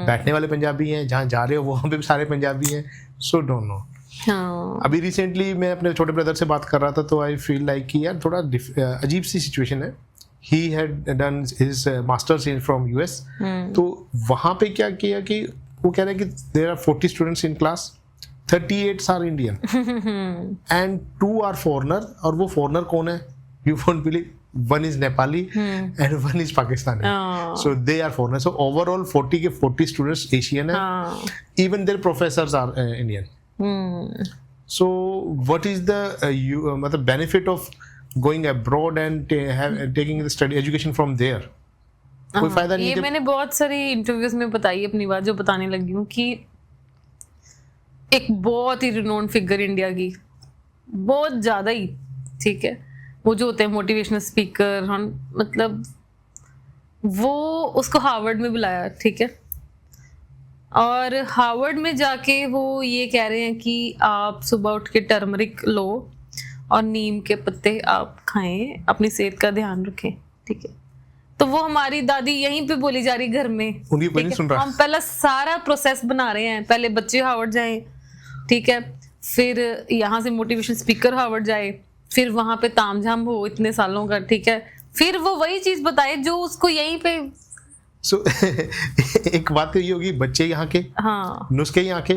बैठने वाले पंजाबी हैं, जहाँ जा रहे हो वहां पे भी सारे पंजाबी हैं। So don't know. अभी रिसेंटली मैं अपने छोटे ब्रदर से बात कर रहा था, तो आई फील लाइक कि यार थोड़ा अजीब सी सिचुएशन है। He had done his masters from US, तो वहां पे क्या किया कि वो कह रहे हैं कि there are 40 students in class, 38 are Indian and 2 are foreigner. और वो फॉरनर कौन है? You won't believe, one is Nepali and one is Pakistani. So they are foreigners. So overall 40 के 40 students Asian हैं. Even their professors are Indian. So what is the मतलब benefit of going abroad and taking the study education from there? कोई फायदा नहीं। ये मैंने बहुत सारी इंटरव्यूज में बताई अपनी बात, जो बताने लगी हूँ कि एक बहुत ही रिनोन्ड फिगर इंडिया की, बहुत ज़्यादा ही, ठीक है, वो जो होते हैं मोटिवेशनल स्पीकर, हम मतलब वो उसको हार्वर्ड में बुलाया, ठीक है, और हार्वर्ड में जाके वो ये कह रहे हैं कि आप सुबह उठ के टर्मरिक लो और नीम के पत्ते आप खाएं, अपनी सेहत का ध्यान रखें, ठीक है। तो वो हमारी दादी यहीं पे बोली जा रही घर में, हम पहला सारा प्रोसेस बना रहे हैं, पहले बच्चे हार्वर्ड जाएं, ठीक है, फिर यहाँ से मोटिवेशन स्पीकर हार्वर्ड जाए, फिर वहां पे तामझाम हो इतने सालों का, ठीक है, फिर वो वही चीज बताए जो उसको यहीं पे। एक बात तो ये होगी, बच्चे यहाँ के, हाँ, नुस्खे यहाँ के,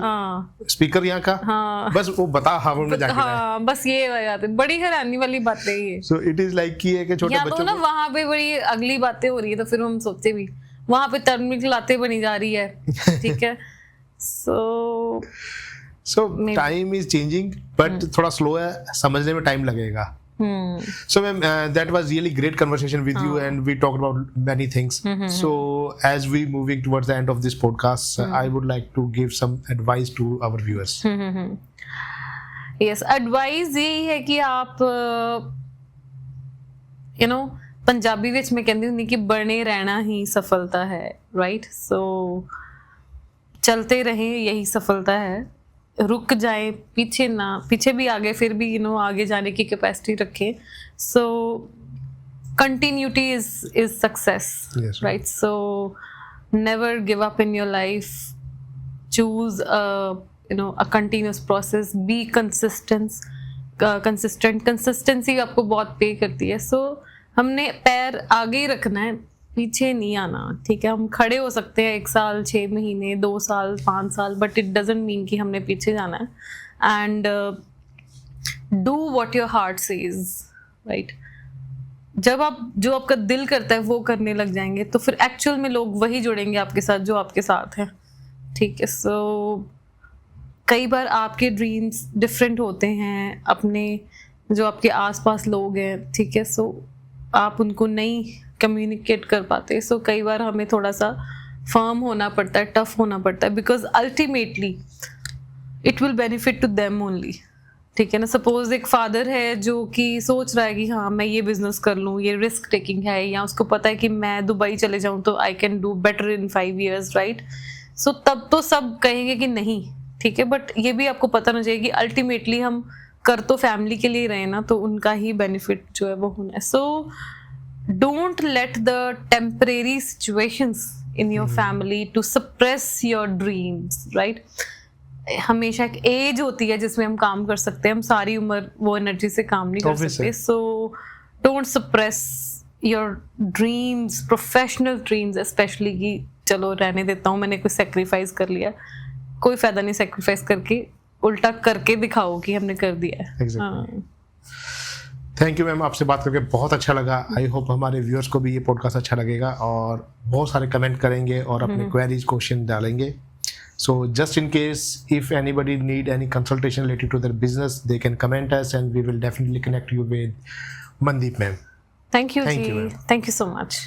स्पीकर यहाँ का, हाँ, बस वो बता हार्वर्ड में जाके, हाँ, बस ये बात है, बड़ी हैरानी वाली बात है ये। सो इट इज लाइक कि छोटे बच्चों तो ना वहाँ पे बड़ी अगली बातें हो रही है, तो फिर हम सोचते भी वहाँ पे टर्मिक लाते बनी जा रही है, ठीक है। So time is changing, but थोड़ा slow है, समझने में time लगेगा। So ma'am, that was really great conversation with you, and we talked about many things. So as we moving towards the end of this podcast, I would like to give some advice to our viewers. Yes, advice यही है कि आप पंजाबी विच मैं कहती हूँ कि बने रहना ही सफलता है, right? So चलते रहें, यही सफलता है। रुक जाए, पीछे भी आगे, फिर भी आगे जाने की कैपेसिटी रखें। सो continuity is success. Yes, right? So never give up in your life. Choose a continuous process. Be consistent. Consistency आपको बहुत पे करती है. So हमने पैर आगे ही रखना है, पीछे नहीं आना. ठीक है, हम खड़े हो सकते हैं 1 साल, 6 महीने, 2 साल, 5 साल, बट इट डजंट मीन कि हमने पीछे जाना है. And do what your heart says. Right, जब आप जो आपका दिल करता है वो करने लग जाएंगे तो फिर एक्चुअल में लोग वही जुड़ेंगे आपके साथ जो आपके साथ हैं. ठीक है. सो कई बार आपके ड्रीम्स डिफरेंट होते हैं, अपने जो आपके आसपास लोग हैं. ठीक है. सो आप उनको नहीं कम्युनिकेट कर पाते. सो कई बार हमें थोड़ा सा फर्म होना पड़ता है, टफ होना पड़ता है, because ultimately it will benefit to them only. ठीक है ना. सपोज एक फादर है जो कि सोच रहा है कि हाँ मैं ये बिजनेस कर लूँ, ये रिस्क टेकिंग है, या उसको पता है कि मैं दुबई चले जाऊँ तो I can do better in 5 years. Right. So तब तो सब कहेंगे कि नहीं. ठीक है. बट ये भी आपको पता होना चाहिए कि अल्टीमेटली हम कर तो फैमिली के लिए रहे ना, तो उनका ही बेनिफिट जो है वो होना है. So don't let the temporary situations in your family to suppress your dreams. Right. हमेशा एक एज होती है जिसमें हम काम कर सकते हैं, हम सारी उम्र वो एनर्जी से काम नहीं कर सकते. So don't suppress your dreams, professional dreams specially, कि चलो रहने देता हूँ, मैंने कोई सेक्रीफाइस कर लिया. कोई फायदा नहीं सेक्रीफाइस करके, उल्टा करके दिखाओ कि हमने कर दिया है. थैंक यू मैम, आपसे बात करके बहुत अच्छा लगा. आई होप हमारे व्यूअर्स को भी ये पॉडकास्ट अच्छा लगेगा और बहुत सारे कमेंट करेंगे और अपने क्वेरीज क्वेश्चन डालेंगे. So just in case if anybody need any consultation related to their business, they can comment us and we will definitely connect you with Mandeep ma'am. Thank you, Thank you, Ji. ma'am. Thank you so much.